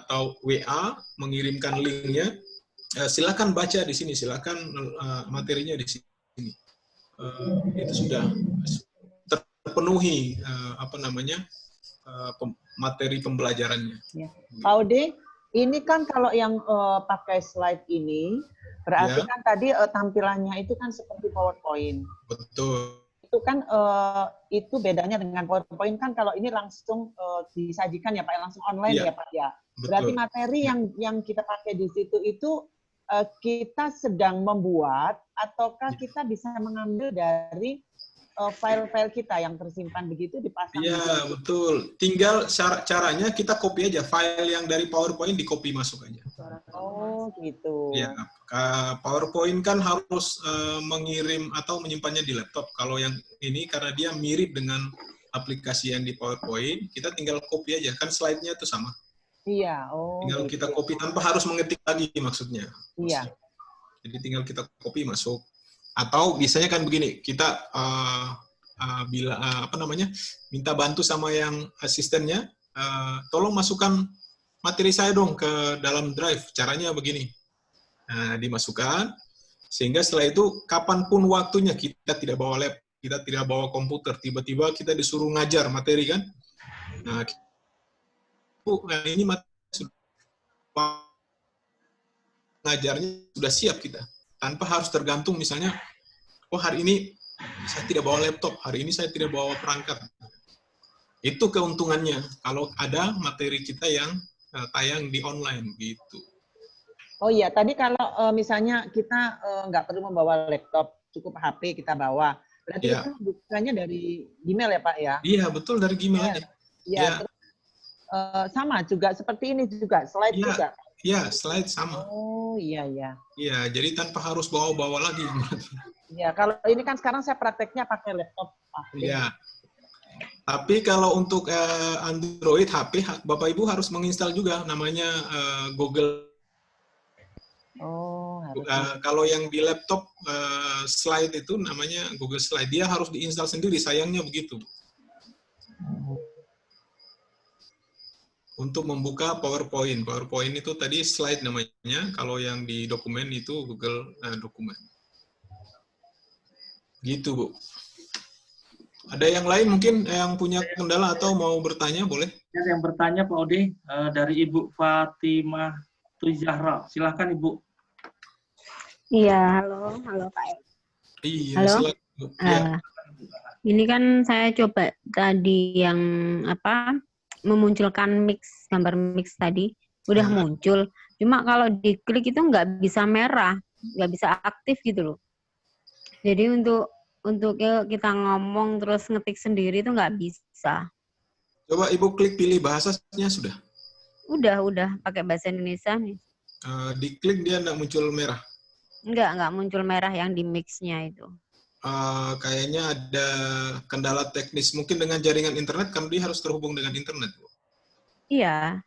atau WA mengirimkan linknya. Silakan baca di sini, silakan materinya di sini. Itu sudah terpenuhi materi pembelajarannya. Ya. Pak Ode, ini kan kalau yang pakai slide ini berarti kan tadi tampilannya itu kan seperti PowerPoint. Betul. Itu kan itu bedanya dengan PowerPoint kan kalau ini langsung disajikan ya Pak, langsung online ya Pak ya. Berarti Betul. materi yang kita pakai di situ itu kita sedang membuat ataukah kita bisa mengambil dari file-file kita yang tersimpan begitu dipasang. Iya, betul. Tinggal caranya kita copy aja file yang dari PowerPoint, di copy masuk aja. Oh, gitu. Ya, PowerPoint kan harus mengirim atau menyimpannya di laptop. Kalau yang ini karena dia mirip dengan aplikasi yang di PowerPoint, kita tinggal copy aja. Kan slide-nya itu sama. Iya, oh. Tinggal gitu. kita copy tanpa harus mengetik lagi maksudnya. Iya. Jadi tinggal kita copy masuk. Atau biasanya kan begini, kita minta bantu sama yang asistennya, tolong masukkan materi saya dong ke dalam Drive. Caranya begini, dimasukkan, sehingga setelah itu kapanpun waktunya kita tidak bawa lab, kita tidak bawa komputer, tiba-tiba kita disuruh ngajar materi kan. Nah, ini materi ngajarnya sudah siap kita. Tanpa harus tergantung misalnya, oh hari ini saya tidak bawa laptop, hari ini saya tidak bawa perangkat. Itu keuntungannya kalau ada materi kita yang tayang di online gitu. Oh iya, tadi kalau misalnya kita nggak perlu membawa laptop, cukup HP kita bawa. Berarti itu bukannya dari Gmail ya Pak ya? Iya, betul, dari Gmail aja. Iya. Sama juga, seperti ini juga, slide juga. Iya, slide sama. Oh iya. Iya, jadi tanpa harus bawa-bawa lagi. Iya, kalau ini kan sekarang saya prakteknya pakai laptop. Iya. Tapi kalau untuk Android HP, Bapak Ibu harus menginstal juga namanya Google. Oh. Kalau yang di laptop slide itu namanya Google Slide. Dia harus diinstal sendiri, sayangnya begitu. Untuk membuka PowerPoint. PowerPoint itu tadi slide namanya, kalau yang di dokumen itu Google Dokumen. Gitu, Bu. Ada yang lain mungkin yang punya kendala atau mau bertanya, boleh? Yang bertanya Pak Ode, dari Ibu Fatimah Tuzahra. Silakan Ibu. Iya, halo Pak. Iya, halo. Silakan. Ya. Ini kan saya coba tadi yang memunculkan gambar mix tadi. udah Ya. muncul. Cuma kalau diklik itu nggak bisa merah, nggak bisa aktif gitu loh. Jadi untuk kita ngomong terus ngetik sendiri itu nggak bisa. Coba Ibu klik pilih bahasanya sudah. Udah pakai bahasa Indonesia nih. Diklik dia nggak muncul merah. Nggak muncul merah yang di mix-nya itu. Kayaknya ada kendala teknis. Mungkin dengan jaringan internet, kan dia harus terhubung dengan internet. Iya.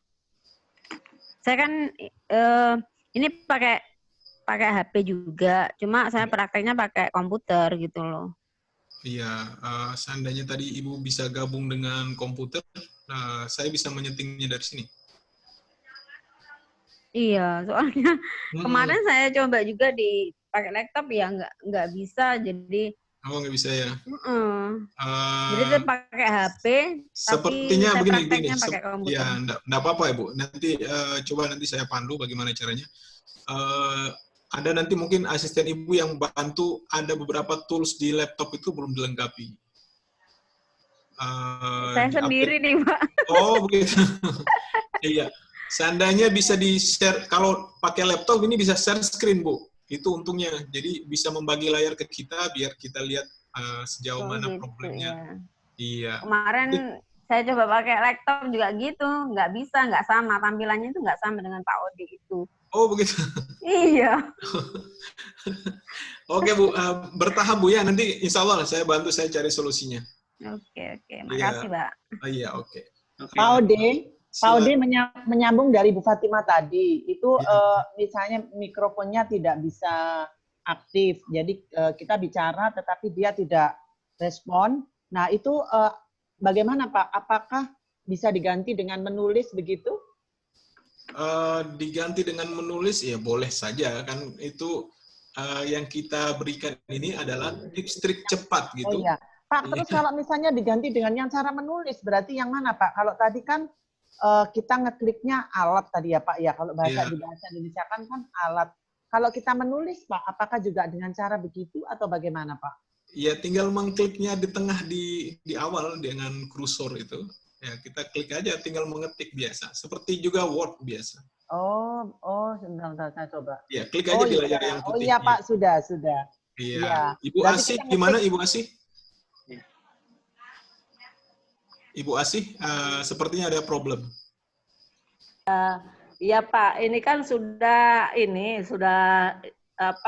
Saya kan ini pakai HP juga, cuma saya prakteknya pakai komputer gitu loh. Iya, seandainya tadi Ibu bisa gabung dengan komputer, saya bisa menyetingnya dari sini. Iya, soalnya kemarin saya coba juga pakai laptop ya nggak bisa, jadi Nggak bisa ya. jadi saya pakai HP, Sepertinya tapi saya begini. prakteknya pakai komputer. Ya, enggak apa-apa Ibu. Nanti coba nanti saya pandu bagaimana caranya. Ada nanti mungkin asisten Ibu yang bantu, ada beberapa tools di laptop itu belum dilengkapi. Saya sendiri nih, Pak. Oh, begitu. Iya. Seandainya bisa di-share, kalau pakai laptop ini bisa share screen, Bu. Itu untungnya. Jadi bisa membagi layar ke kita biar kita lihat sejauh mana gitu, problemnya. ya. Iya. Kemarin saya coba pakai laptop juga gitu, nggak bisa, nggak sama. Tampilannya itu nggak sama dengan Pak Odi itu. Oh, begitu. Iya. Oke, Bu. Bertahap, Bu, ya. Nanti insya Allah saya bantu, saya cari solusinya. Oke. Makasih, Pak. Iya, oke. Pak Ode menyambung dari Bu Fatima tadi, itu misalnya mikrofonnya tidak bisa aktif, jadi kita bicara tetapi dia tidak respon. Nah itu bagaimana Pak? Apakah bisa diganti dengan menulis begitu? Diganti dengan menulis ya boleh saja, kan itu yang kita berikan ini adalah tips trik cepat gitu. Oh iya, Pak. Terus kalau misalnya diganti dengan yang cara menulis, berarti yang mana Pak? Kalau tadi kan kita ngekliknya alat tadi ya Pak ya. Kalau bahasa di bahasa Indonesia kan alat. Kalau kita menulis Pak, apakah juga dengan cara begitu atau bagaimana Pak? Ya tinggal mengkliknya di tengah di awal dengan kursor itu. Ya kita klik aja, tinggal mengetik biasa. Seperti juga Word biasa. Oh, sebentar saya coba. Ya klik aja di layar yang putih. Oh iya Pak, sudah. Iya. Ibu Berarti Asih gimana Ibu Asih? Ibu Asih, sepertinya ada problem. Iya Pak, ini kan sudah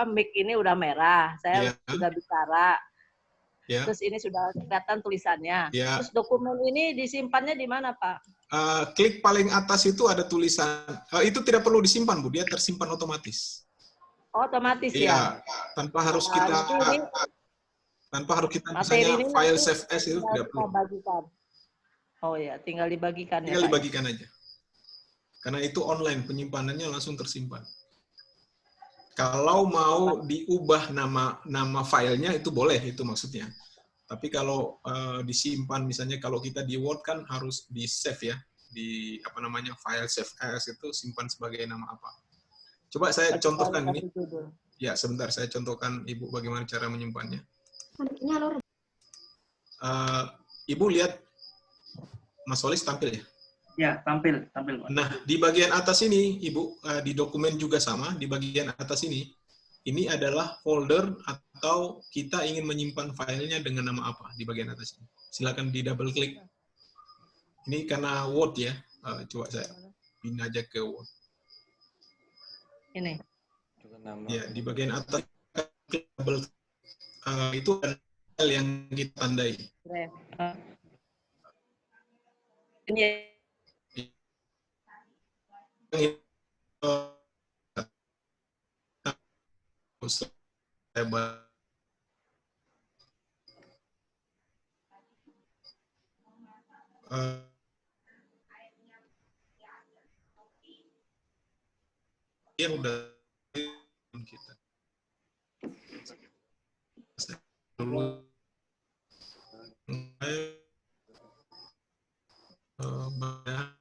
mic ini udah merah, saya sudah bicara. Terus ini sudah kelihatan tulisannya. Terus dokumen ini disimpannya di mana Pak? Klik paling atas itu ada tulisan. Itu tidak perlu disimpan Bu, dia tersimpan otomatis. Otomatis ya? Iya, tanpa harus kita misalnya file save as itu tidak perlu. Bagikan. Oh ya, tinggal dibagikan tinggal dibagikan aja. Karena itu online, penyimpanannya langsung tersimpan. Kalau mau diubah nama filenya itu boleh, itu maksudnya. Tapi kalau disimpan, misalnya kalau kita di Word kan harus di save ya, di file save as itu simpan sebagai nama apa. Coba saya contohkan ini. Ya, sebentar saya contohkan Ibu bagaimana cara menyimpannya. Ibu lihat Mas Solis tampil ya? Ya, tampil. Nah, di bagian atas ini, Ibu, di dokumen juga sama, di bagian atas ini adalah folder atau kita ingin menyimpan filenya dengan nama apa di bagian atas ini. Silakan di double klik. Ini karena Word ya. Coba saya pindah aja ke Word. Ini. Ya, di bagian atas klik double itu ada file yang kita tandai. Ini yang udah kita dulu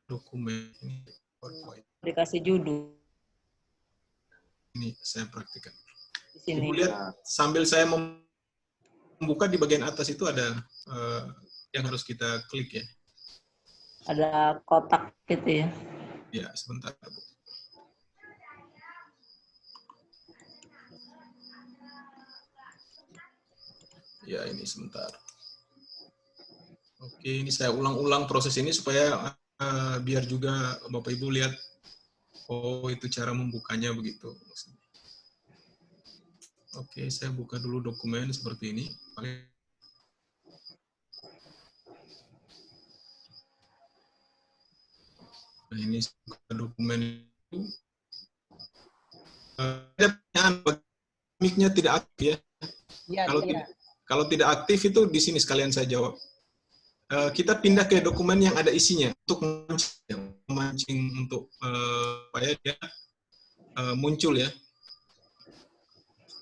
dokumen ini dikasih judul. Ini saya praktikkan. Di sini. Ibu lihat sambil saya membuka di bagian atas itu ada yang harus kita klik ya. Ada kotak gitu ya. Ya, sebentar, Bu. Ya, ini sebentar. Oke, ini saya ulang-ulang proses ini supaya biar juga Bapak Ibu lihat, oh itu cara membukanya begitu. Oke, saya buka dulu dokumen seperti ini. Nah, ini dokumen itu. Ada pertanyaan, mic-nya tidak aktif ya? Ya, Kalau tidak aktif itu di sini sekalian saya jawab. Kita pindah ke dokumen yang ada isinya untuk memancing untuk supaya dia muncul ya.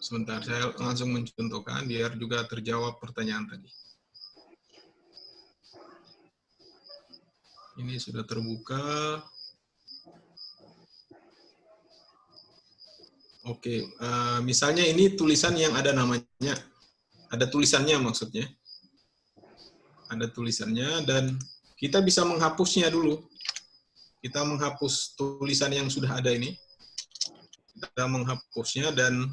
Sebentar, saya langsung mencontohkan biar juga terjawab pertanyaan tadi. Ini sudah terbuka. Oke, misalnya ini tulisan yang ada namanya, ada tulisannya maksudnya. Ada tulisannya dan kita bisa menghapusnya dulu. Kita menghapus tulisan yang sudah ada ini. Kita menghapusnya dan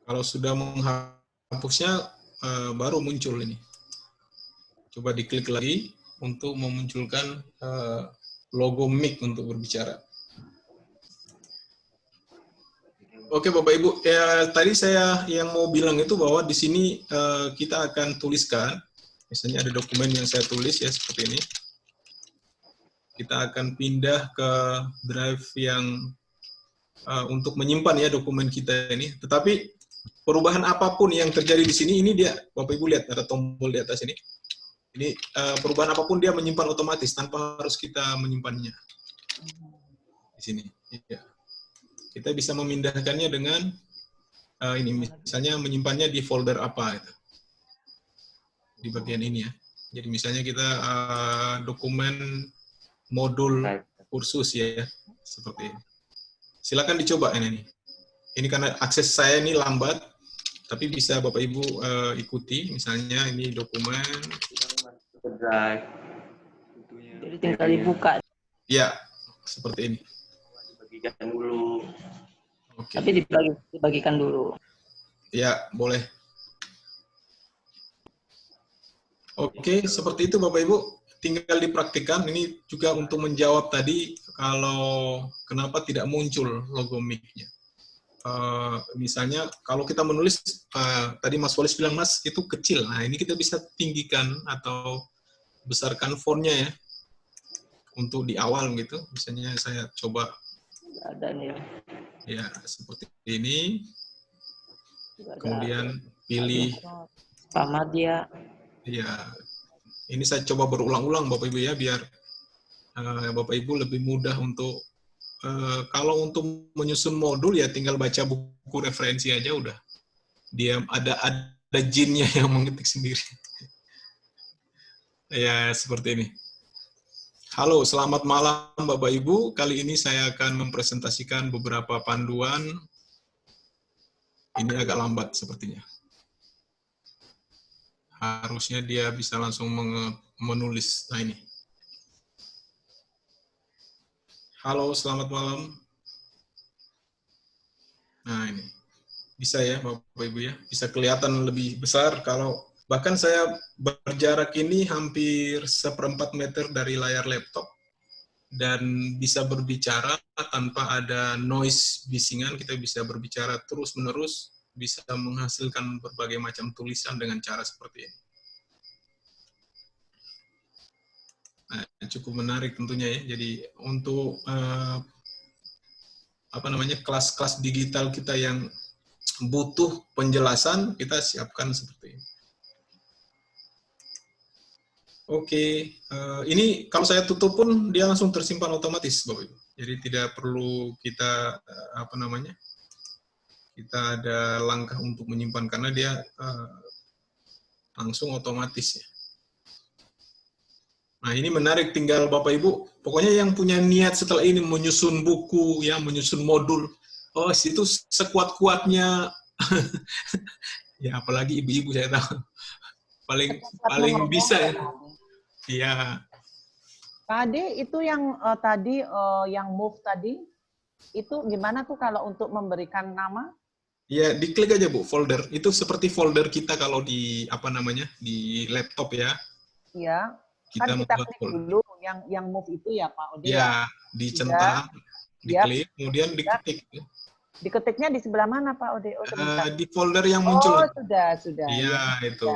kalau sudah menghapusnya baru muncul ini. Coba diklik lagi untuk memunculkan logo mic untuk berbicara. Oke Bapak Ibu, ya, tadi saya yang mau bilang itu bahwa di sini kita akan tuliskan, misalnya ada dokumen yang saya tulis ya seperti ini. Kita akan pindah ke drive yang untuk menyimpan ya dokumen kita ini. Tetapi perubahan apapun yang terjadi di sini, ini dia, Bapak Ibu lihat ada tombol di atas ini. Ini perubahan apapun dia menyimpan otomatis tanpa harus kita menyimpannya. Di sini. Ya. Kita bisa memindahkannya dengan ini, misalnya menyimpannya di folder apa itu. Di bagian ini ya. Jadi misalnya kita dokumen modul kursus ya, seperti ini. Silakan dicoba ini. Ini karena akses saya ini lambat, tapi bisa Bapak Ibu ikuti. Misalnya ini dokumen. Jadi tinggal dibuka. Ya, seperti ini. Dibagikan dulu. Oke. Tapi dibagikan dulu. Ya, boleh. Oke, seperti itu Bapak Ibu. Tinggal dipraktikkan. Ini juga untuk menjawab tadi kalau kenapa tidak muncul logo mic-nya. Misalnya kalau kita menulis, tadi Mas Walis bilang, Mas, itu kecil. Nah, ini kita bisa tinggikan atau besarkan font-nya ya. Untuk di awal gitu. Misalnya saya coba. Ada nih. Ya, seperti ini. Kemudian pilih. Pamadia. Ya, ini saya coba berulang-ulang Bapak Ibu ya, biar Bapak Ibu lebih mudah untuk, kalau untuk menyusun modul ya tinggal baca buku referensi aja udah. Dia ada jinnya yang mengetik sendiri. Ya, seperti ini. Halo, selamat malam Bapak Ibu. Kali ini saya akan mempresentasikan beberapa panduan. Ini agak lambat sepertinya. Harusnya dia bisa langsung menulis. Nah ini. Halo, selamat malam. Nah ini. Bisa ya Bapak Ibu ya. Bisa kelihatan lebih besar kalau bahkan saya berjarak ini hampir 1/4 meter dari layar laptop dan bisa berbicara tanpa ada noise bisingan. Kita bisa berbicara terus-menerus, bisa menghasilkan berbagai macam tulisan dengan cara seperti ini. Nah, cukup menarik tentunya ya. Jadi untuk kelas-kelas digital kita yang butuh penjelasan, kita siapkan seperti ini. Oke, ini kalau saya tutup pun dia langsung tersimpan otomatis, Bapak Ibu. Jadi tidak perlu kita kita ada langkah untuk menyimpan karena dia langsung otomatis ya. Nah ini menarik, tinggal Bapak Ibu, pokoknya yang punya niat setelah ini menyusun buku, ya menyusun modul, oh itu sekuat-kuatnya, ya apalagi ibu-ibu saya tahu, paling bisa ya. Iya. Pak Ade, itu yang tadi, yang move tadi, itu gimana tuh kalau untuk memberikan nama? Ya, diklik aja Bu, folder. Itu seperti folder kita kalau di apa namanya di laptop ya. Iya. Kita Kan kita membuat klik folder. dulu yang move itu ya Pak Ode. Ya, dicentang, diklik, kemudian diketik. Diketiknya di sebelah mana Pak Ode? Oh, di folder yang muncul. Oh, sudah. Iya, Ya, itu.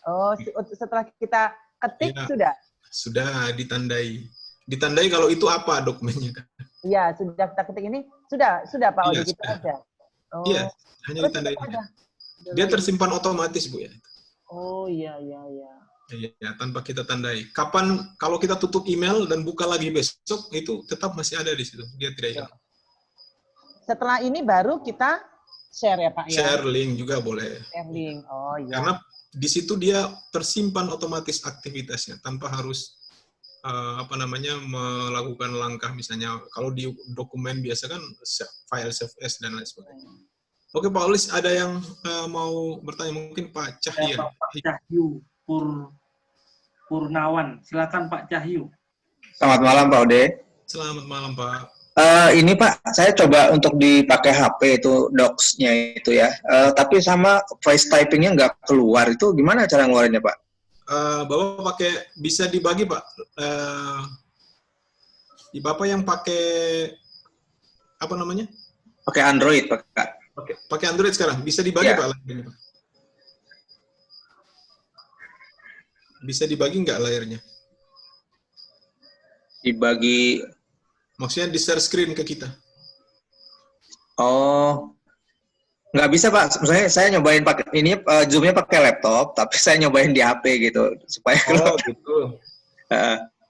Oh, setelah kita ketik ya, sudah? Sudah ditandai. Ditandai kalau itu apa dokumennya kan? Iya, sudah kita ketik ini. Sudah Pak Ode, gitu aja. Oh. Iya, hanya ditandai aja. Dia tersimpan otomatis Bu ya. Oh, iya. Ya, tanpa kita tandai. Kapan kalau kita tutup email dan buka lagi besok, itu tetap masih ada di situ. Dia tidak hilang. Setelah ini baru kita share ya Pak ya? Share link juga boleh. Share link, oh iya. Karena di situ dia tersimpan otomatis aktivitasnya tanpa harus melakukan langkah misalnya. Kalau di dokumen biasa kan file save as dan lain sebagainya. Oke Pak Ulis, ada yang mau bertanya mungkin Pak Cahyo. Pak Cahyo Purnawan, silakan Pak Cahyo. Selamat malam Pak Ode. Selamat malam Pak. Ini Pak, saya coba untuk dipakai HP itu docs-nya itu ya, tapi sama voice typing-nya nggak keluar. Itu gimana cara ngeluarinnya Pak? Bapak pakai, bisa dibagi Pak. Bapak yang pakai apa namanya? Pakai Android Pak. Pakai Android sekarang, bisa dibagi Pak? Bisa dibagi nggak layarnya? Dibagi. Maksudnya di share screen ke kita. Oh, nggak bisa Pak. Maksudnya saya nyobain pakai ini Zoom-nya pakai laptop, tapi saya nyobain di HP gitu supaya. Oh gitu.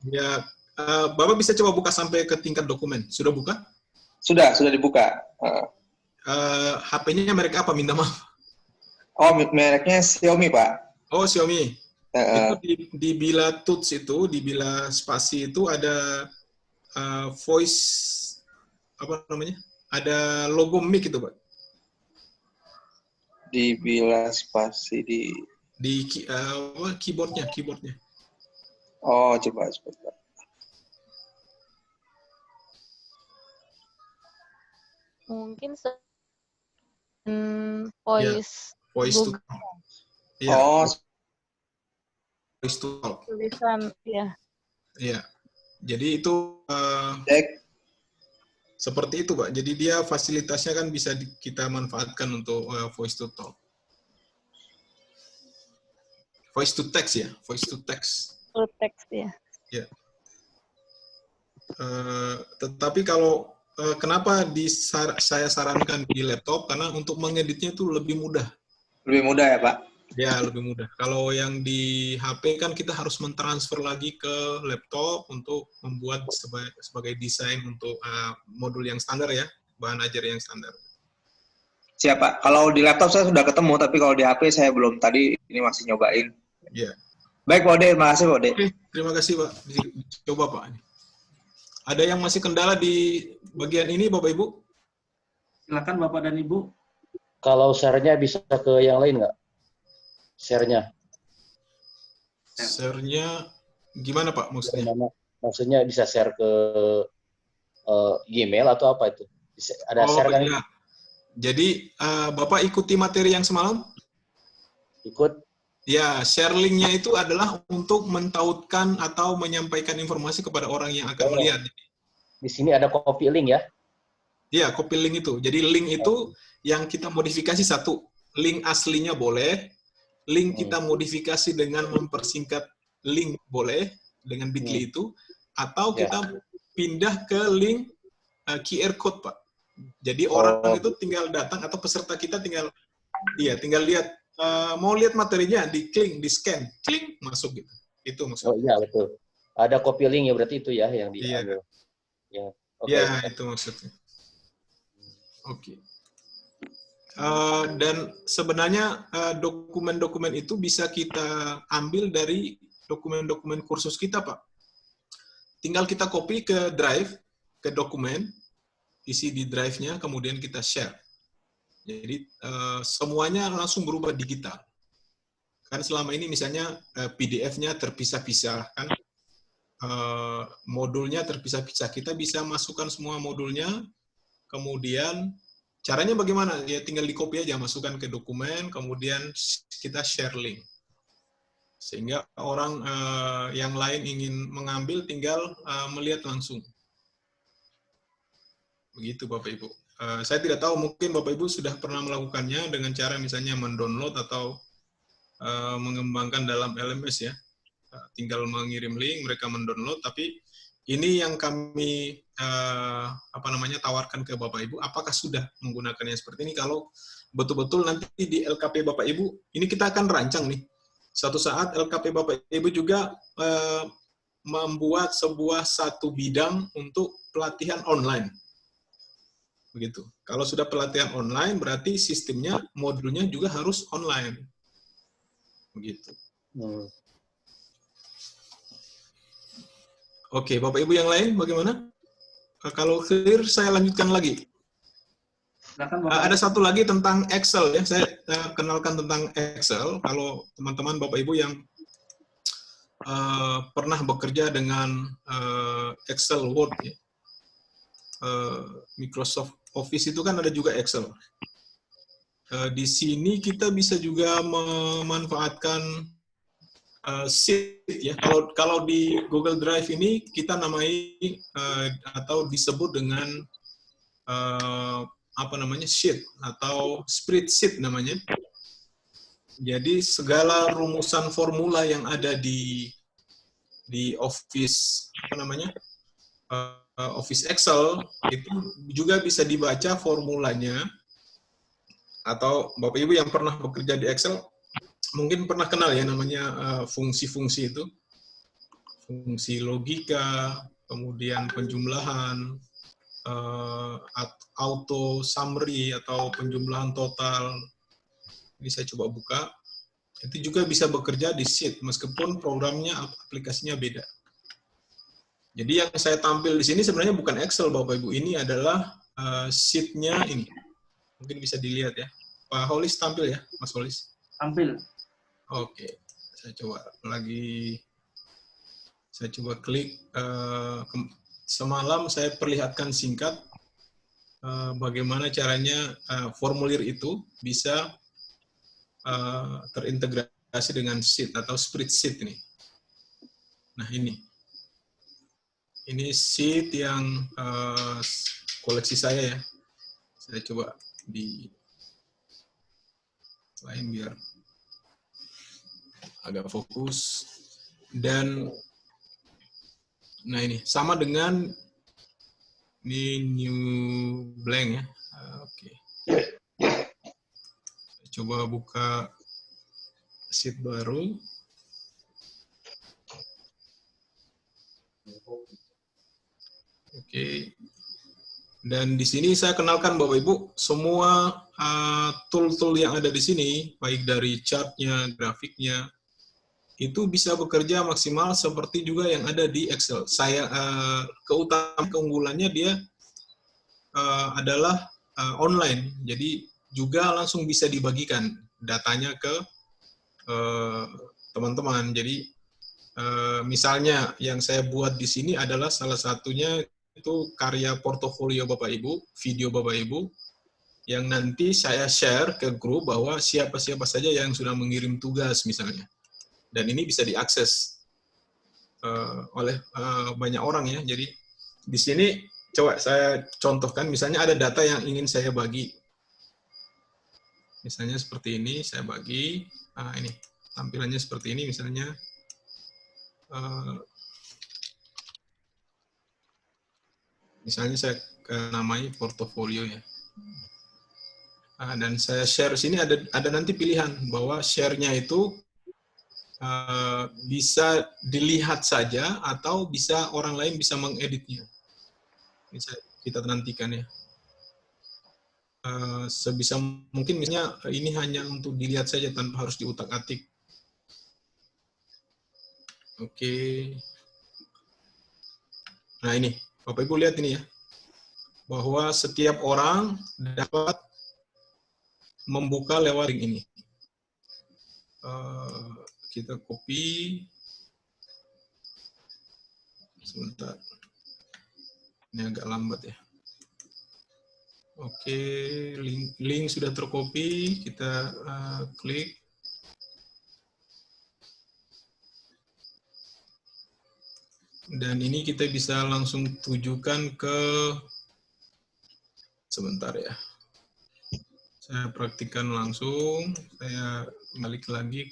Ya, Bapak bisa coba buka sampai ke tingkat dokumen. Sudah buka? Sudah dibuka. HP-nya merek apa? Minta maaf. Oh, mereknya Xiaomi Pak. Oh Xiaomi. Itu di bila tuts itu, di bila spasi itu ada voice apa namanya? Ada logo mic itu, Pak. Di bila spasi di keyboardnya. Oh, coba. Mungkin voice to ya. Oh, voice to talk. Tulisan ya. Iya. Jadi itu seperti itu, Pak. Jadi dia fasilitasnya kan bisa kita manfaatkan untuk voice to talk. Voice to text ya, voice to text. To text ya. Ya. Tetapi kalau kenapa saya sarankan di laptop, karena untuk mengeditnya itu lebih mudah. Lebih mudah ya Pak? Ya, lebih mudah. Kalau yang di HP kan kita harus mentransfer lagi ke laptop untuk membuat sebagai desain untuk modul yang standar ya, bahan ajar yang standar. Siap Pak. Kalau di laptop saya sudah ketemu, tapi kalau di HP saya belum. Tadi ini masih nyobain. Ya. Baik Pak Ode, terima kasih Pak Ode. Oke, terima kasih Pak. Coba Pak. Ada yang masih kendala di bagian ini Bapak Ibu? Silakan Bapak dan Ibu. Kalau share-nya bisa ke yang lain nggak? Share-nya. Share-nya gimana Pak maksudnya? Maksudnya bisa share ke Gmail atau apa itu? Ada share kan? Ya. Jadi Bapak ikuti materi yang semalam? Ikut. Ya, share link-nya itu adalah untuk mentautkan atau menyampaikan informasi kepada orang yang akan melihat. Di sini ada copy link ya? Iya, copy link itu. Jadi link itu yang kita modifikasi satu. Link aslinya boleh. Link kita modifikasi dengan mempersingkat link boleh. Dengan bit.ly itu. Atau kita pindah ke link QR code, Pak. Jadi orang itu tinggal datang atau peserta kita tinggal lihat. Mau lihat materinya, diklik, di scan, klik, masuk gitu. Itu maksudnya. Oh iya betul. Ada copy link ya berarti itu ya yang diambil. Iya. Okay. Ya itu maksudnya. Oke. Dan sebenarnya dokumen-dokumen itu bisa kita ambil dari dokumen-dokumen kursus kita, Pak. Tinggal kita copy ke drive, ke dokumen, isi di drive-nya, kemudian kita share. Jadi semuanya langsung berubah digital. Kan selama ini misalnya PDF-nya terpisah-pisah kan, modulnya terpisah-pisah. Kita bisa masukkan semua modulnya, kemudian caranya bagaimana? Ya tinggal di copy aja, masukkan ke dokumen, kemudian kita share link. Sehingga orang yang lain ingin mengambil tinggal melihat langsung. Begitu Bapak Ibu. Saya tidak tahu, mungkin Bapak Ibu sudah pernah melakukannya dengan cara misalnya mendownload atau mengembangkan dalam LMS ya. Tinggal mengirim link, mereka mendownload, tapi ini yang kami tawarkan ke Bapak Ibu, apakah sudah menggunakannya seperti ini? Kalau betul-betul nanti di LKP Bapak Ibu, ini kita akan rancang nih. Suatu saat LKP Bapak Ibu juga membuat satu bidang untuk pelatihan online. Begitu. Kalau sudah pelatihan online, berarti sistemnya, modulnya juga harus online. Begitu. Oke, Bapak Ibu yang lain bagaimana? Kalau clear, saya lanjutkan lagi. Ada satu lagi tentang Excel ya. Saya kenalkan tentang Excel. Kalau teman-teman Bapak Ibu yang pernah bekerja dengan Excel Word ya. Microsoft Office itu kan ada juga Excel. Di sini kita bisa juga memanfaatkan sheet ya. Kalau di Google Drive ini kita namai atau disebut dengan sheet atau spreadsheet namanya. Jadi segala rumusan formula yang ada di Office Office Excel itu juga bisa dibaca formulanya. Atau Bapak Ibu yang pernah bekerja di Excel mungkin pernah kenal ya namanya fungsi-fungsi itu. Fungsi logika, kemudian penjumlahan, auto summary atau penjumlahan total. Ini saya coba buka. Itu juga bisa bekerja di sheet meskipun programnya, aplikasinya beda. Jadi yang saya tampil di sini sebenarnya bukan Excel Bapak Ibu, ini adalah sheet-nya ini. Mungkin bisa dilihat ya. Pak Holis tampil ya, Mas Holis? Tampil. Oke, saya coba lagi. Saya coba klik. Semalam saya perlihatkan singkat bagaimana caranya formulir itu bisa terintegrasi dengan sheet atau spreadsheet ini. Nah ini sheet yang koleksi saya ya. Saya coba di lain biar agak fokus. Dan nah ini sama dengan ini new blank ya. Oke. Coba buka sheet baru. Oke. Dan di sini saya kenalkan Bapak Ibu, semua tool-tool yang ada di sini, baik dari chart-nya, grafiknya, itu bisa bekerja maksimal seperti juga yang ada di Excel. Keunggulannya dia adalah online, jadi juga langsung bisa dibagikan datanya ke teman-teman. Jadi misalnya yang saya buat di sini adalah salah satunya itu karya portofolio Bapak Ibu, video Bapak Ibu, yang nanti saya share ke grup bahwa siapa-siapa saja yang sudah mengirim tugas misalnya. Dan ini bisa diakses oleh banyak orang ya. Jadi di sini coba saya contohkan, misalnya ada data yang ingin saya bagi. Misalnya seperti ini, saya bagi. Nah, ini tampilannya seperti ini misalnya. Misalnya saya namai portofolio ya. Dan saya share sini ada nanti pilihan bahwa share-nya itu bisa dilihat saja atau bisa orang lain bisa mengeditnya. Bisa kita nantikan ya. Sebisa mungkin misalnya ini hanya untuk dilihat saja tanpa harus diutak-atik. Oke. Nah ini, Bapak Ibu lihat ini ya, bahwa setiap orang dapat membuka lewat link ini. Kita copy. Sebentar. Ini agak lambat ya. Oke, link sudah tercopy, kita klik. Dan ini kita bisa langsung tujukan ke, sebentar ya. Saya praktikkan langsung, saya balik lagi.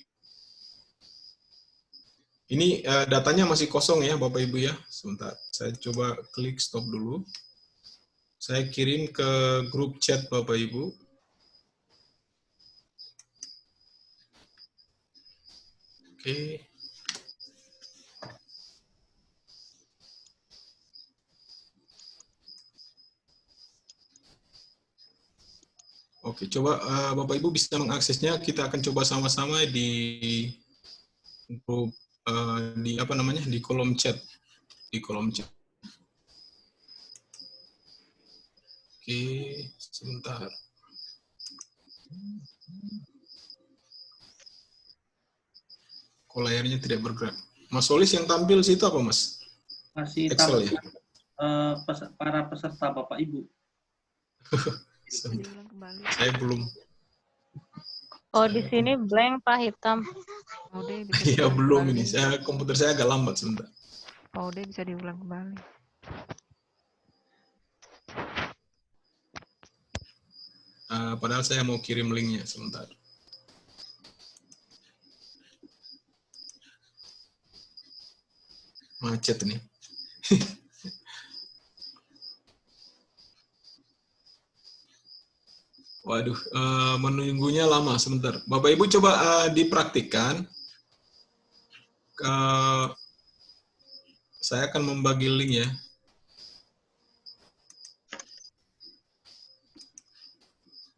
Ini datanya masih kosong ya Bapak Ibu ya. Sebentar, saya coba klik stop dulu. Saya kirim ke grup chat Bapak Ibu. Oke. Oke, coba Bapak Ibu bisa mengaksesnya. Kita akan coba sama-sama di grup di apa namanya? Di kolom chat. Di kolom chat. Oke, sebentar. Kok layarnya tidak bergerak? Mas Solis yang tampil situ apa, Mas? Masih Excel ya? Para peserta Bapak Ibu. Saya belum. Oh, di sini blank Pak, hitam. Iya, belum ini. Komputer saya agak lambat sebentar. Pak Ode bisa diulang kembali. Padahal saya mau kirim linknya sebentar. Macet nih. Waduh, menunggunya lama sebentar. Bapak Ibu coba dipraktikkan. Saya akan membagi link ya.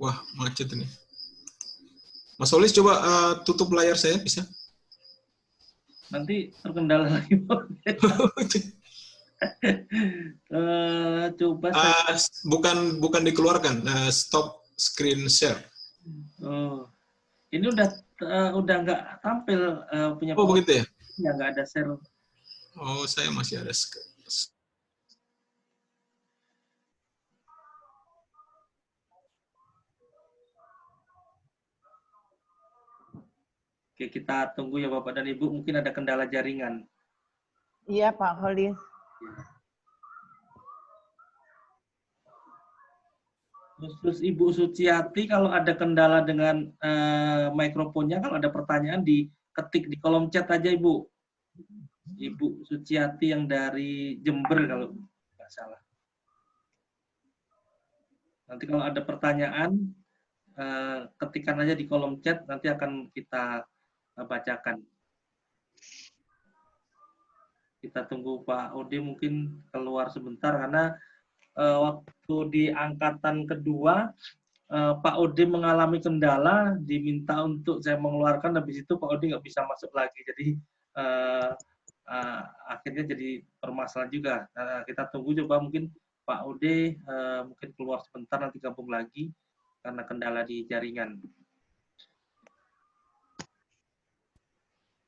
Wah, macet ini. Mas Solis coba tutup layar saya, bisa? Nanti terkendala lagi. Coba saya... bukan dikeluarkan, stop screen share. Oh, ini udah nggak tampil punya. Oh begitu ya? Ya nggak ada share. Oh, saya masih ada. Oke, kita tunggu ya Bapak dan Ibu, mungkin ada kendala jaringan. Iya Pak Holis. Terus Ibu Suciati, kalau ada kendala dengan mikrofonnya, kalau ada pertanyaan diketik di kolom chat aja Ibu. Ibu Suciati yang dari Jember kalau nggak salah. Nanti kalau ada pertanyaan, ketikkan aja di kolom chat, nanti akan kita bacakan. Kita tunggu Pak Ode mungkin keluar sebentar, karena waktu di angkatan kedua, Pak Ode mengalami kendala, diminta untuk saya mengeluarkan, habis itu Pak Ode nggak bisa masuk lagi. Jadi akhirnya jadi permasalahan juga. Kita tunggu coba mungkin Pak Ode mungkin keluar sebentar, nanti gabung lagi karena kendala di jaringan.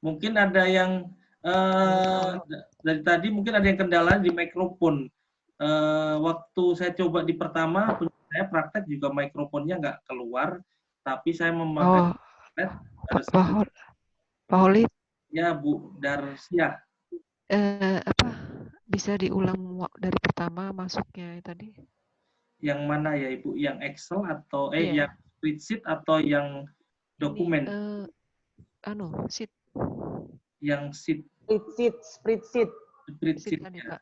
Mungkin ada yang dari tadi mungkin ada yang kendala di mikrofon. Waktu saya coba di pertama, saya praktek juga mikrofonnya nggak keluar, tapi saya memakai Pak Holi. Ya Bu Darsia. Bisa diulang dari pertama masuknya tadi? Yang mana ya Ibu? Yang Excel atau yang spreadsheet atau yang dokumen? Sheet. Yang sheet. Spreadsheet. Ya.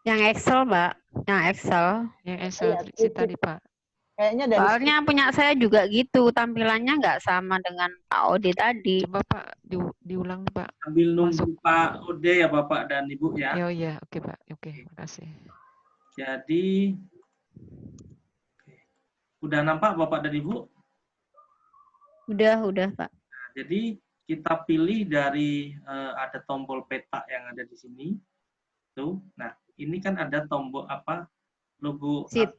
Yang Excel, Mbak. Yang Excel. Yang Excel spreadsheet tadi, Pak. Kayaknya dari soalnya punya saya juga gitu, tampilannya nggak sama dengan Pak Ode tadi. Coba Pak, diulang Pak. Sambil nunggu Pak Ode ya Bapak dan Ibu ya. Oh iya, oke Pak. Oke, makasih. Jadi, udah nampak Bapak dan Ibu? Udah Pak. Nah, jadi kita pilih dari ada tombol peta yang ada di sini. Tuh. Nah, ini kan ada tombol apa? Logo sheet.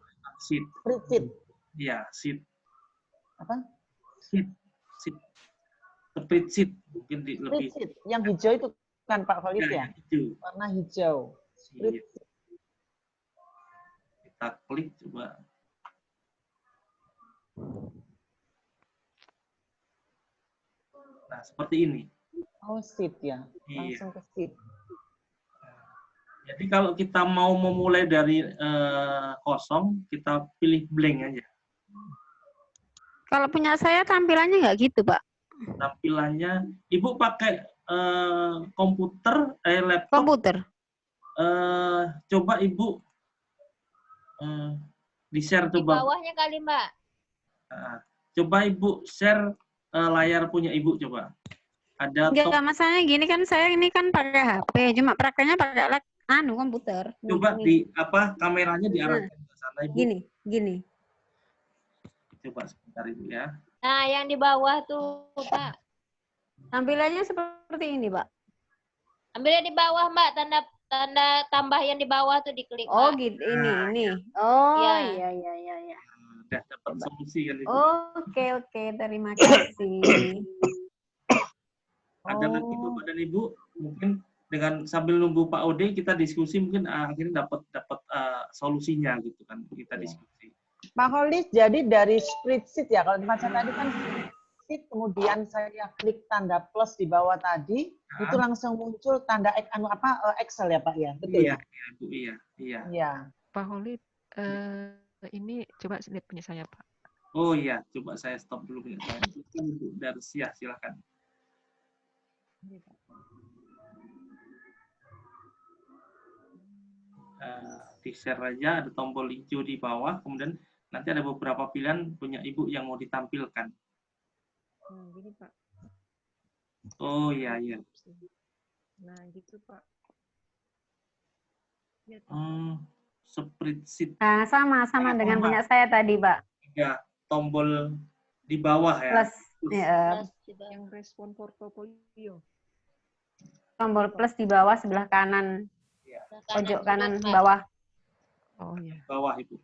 Spreadsheet. Iya, sheet. Apa? Sheet. Spreadsheet. Mungkin lebih. Spreadsheet. Yang hijau itu kan Pak Khalid ya? Hijau. Warna hijau. spreadsheet. Kita klik coba. Nah, seperti ini. Oh, sheet ya. Iya. Langsung ke sheet. Jadi kalau kita mau memulai dari kosong, kita pilih blank aja. Kalau punya saya tampilannya nggak gitu, Pak. Tampilannya, Ibu pakai komputer, laptop. Komputer. Coba Ibu di-share Di coba. bawahnya kali, Mbak. Coba Ibu share layar punya Ibu coba. Ada Enggak, masalahnya gini kan, saya ini kan pakai HP, cuma prakteknya pakai komputer. Coba di kameranya diarahkan ke sana Ibu. Gini. Coba sebentar Ibu ya. Nah, yang di bawah tuh, Pak. Tampilannya seperti ini, Pak. Ambilnya di bawah, Mbak, tanda tambah yang di bawah tuh diklik. Oh, Mbak. gitu. Ini. Oh, Ya. iya. Udah dapat solusi kan Ibu. Oke, terima kasih. Ada lagi Bapak dan Ibu, mungkin dengan sambil nunggu Pak Ode kita diskusi, mungkin akhirnya dapat solusinya gitu kan, kita diskusi. Pak Holis, jadi dari spreadsheet ya, kalau tempat saya tadi kan spreadsheet, kemudian saya klik tanda plus di bawah tadi, itu langsung muncul tanda Excel ya Pak ya, betul? Iya, Bu, iya. Pak Holis, ini coba lihat punya saya Pak. Oh iya, coba saya stop dulu punya saya. Bu Darsia, silakan. Di-share aja, ada tombol hijau di bawah, kemudian nanti ada beberapa pilihan punya Ibu yang mau ditampilkan. Gini Pak. Oh iya. Nah gitu Pak. Spreadsheet. Nah, sama dengan punya saya tadi, Pak. Ya, tombol di bawah ya. Plus. Ya. Yang respon portofolio. Tombol plus di bawah sebelah kanan. Pojok kanan bawah. Oh iya. Bawah Ibu.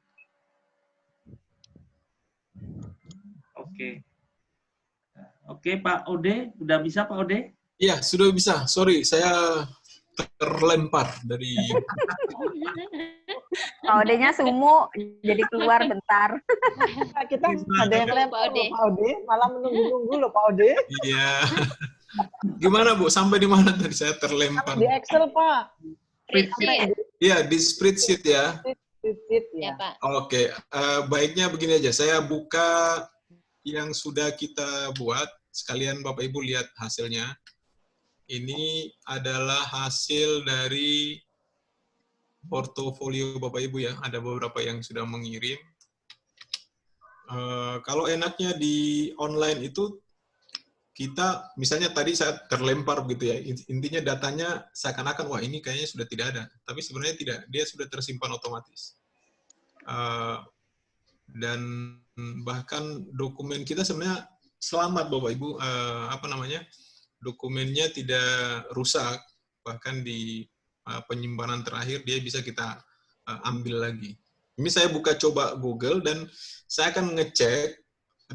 Oke. Oke, Pak Ode, udah bisa Pak Ode? Iya, sudah bisa. Sorry, saya terlempar dari... Pak Ode-nya sumu, jadi keluar bentar. Kita ada yang lempar Pak Ode, malah menunggu-nunggu loh Pak Ode. Iya. Gimana Bu, sampai di mana tadi saya terlempar? Di Excel Pak. Iya, di spreadsheet ya. Spreadsheet ya. Oke, baiknya begini aja. Saya buka yang sudah kita buat. Sekalian Bapak Ibu lihat hasilnya. Ini adalah hasil dari portofolio Bapak Ibu ya. Ada beberapa yang sudah mengirim. Kalau enaknya di online itu, kita, misalnya tadi saya terlempar begitu ya, intinya datanya seakan-akan, wah ini kayaknya sudah tidak ada. Tapi sebenarnya tidak, dia sudah tersimpan otomatis. Dan bahkan dokumen kita sebenarnya selamat Bapak Ibu, dokumennya tidak rusak, bahkan di penyimpanan terakhir dia bisa kita ambil lagi. Ini saya buka coba Google dan saya akan ngecek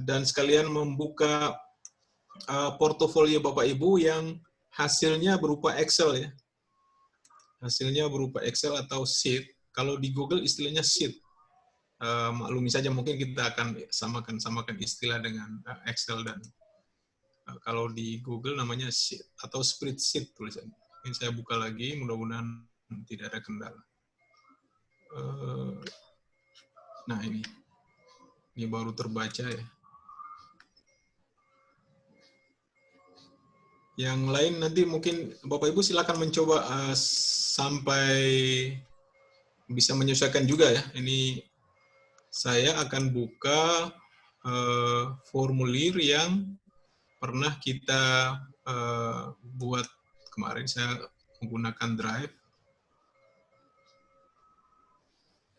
dan sekalian membuka portofolio Bapak Ibu yang hasilnya berupa Excel ya. Hasilnya berupa Excel atau sheet. Kalau di Google istilahnya sheet. Maklumi saja mungkin kita akan samakan istilah dengan Excel dan kalau di Google namanya sheet atau spreadsheet tulisannya. Ini saya buka lagi, mudah-mudahan tidak ada kendala. Nah ini baru terbaca ya. Yang lain nanti mungkin Bapak Ibu silakan mencoba sampai bisa menyesuaikan juga ya. Ini saya akan buka formulir yang pernah kita buat kemarin. Saya menggunakan Drive.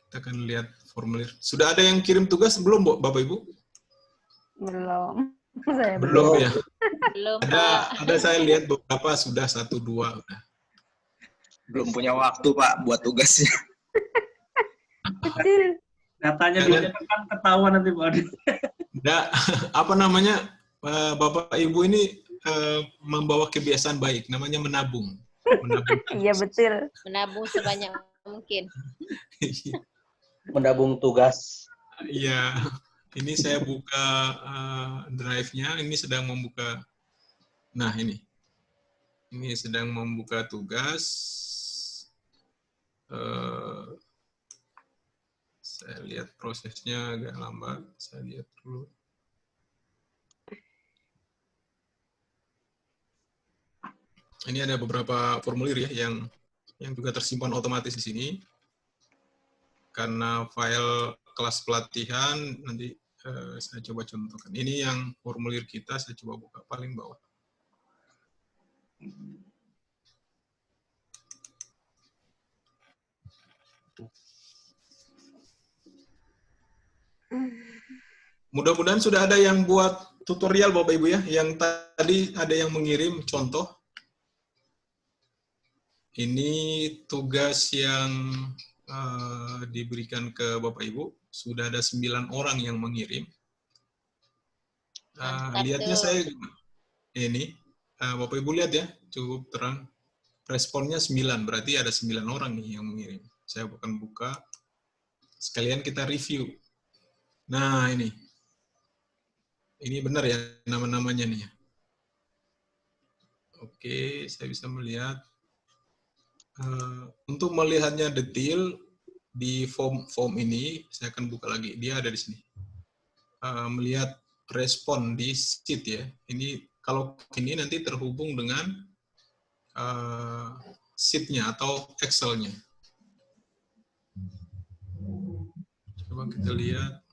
Kita akan lihat formulir. Sudah ada yang kirim tugas belum, Bapak Ibu? Belum. Belum ya? Belum. Ada saya lihat beberapa sudah 1, 2 udah. Belum punya waktu Pak buat tugasnya. Datanya kan ketahuan nanti Pak. Bapak Ibu ini membawa kebiasaan baik, namanya menabung. Iya betul. Menabung sebanyak mungkin. Menabung tugas. Iya, ini saya buka drive-nya. Ini sedang membuka. Nah ini sedang membuka tugas. Saya lihat prosesnya agak lambat. Saya lihat dulu. Ini ada beberapa formulir ya yang juga tersimpan otomatis di sini. Karena file kelas pelatihan nanti saya coba contohkan. Ini yang formulir kita, saya coba buka paling bawah. Mudah-mudahan sudah ada yang buat tutorial Bapak Ibu ya. Yang tadi ada yang mengirim contoh. Ini tugas yang diberikan ke Bapak Ibu. Sudah ada 9 orang yang mengirim. Lihatnya saya ini. Bapak Ibu lihat ya, cukup terang. Responnya 9, berarti ada 9 orang nih yang mengirim. Saya akan buka. Sekalian kita review. Nah, ini. Ini benar ya nama-namanya nih. Oke, saya bisa melihat. Untuk melihatnya detail di form ini, saya akan buka lagi. Dia ada di sini. Melihat respon di sheet ya. Ini kalau ini nanti terhubung dengan sheet-nya atau Excel-nya. Coba kita lihat.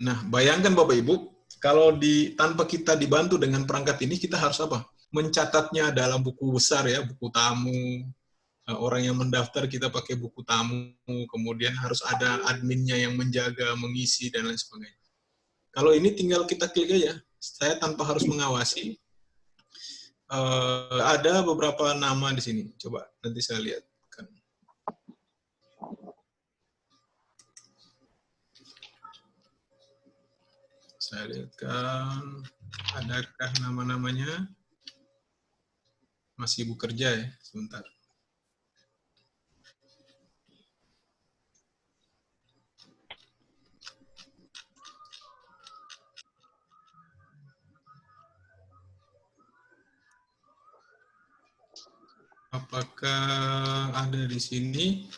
Nah, bayangkan Bapak Ibu, kalau tanpa kita dibantu dengan perangkat ini, kita harus apa? Mencatatnya dalam buku besar ya, buku tamu. Orang yang mendaftar kita pakai buku tamu, kemudian harus ada adminnya yang menjaga, mengisi, dan lain sebagainya. Kalau ini tinggal kita klik aja, saya tanpa harus mengawasi. Ada beberapa nama di sini, coba nanti saya lihat. Saya lihatkan, adakah nama-namanya? Masih bekerja ya, sebentar. Apakah ada di sini?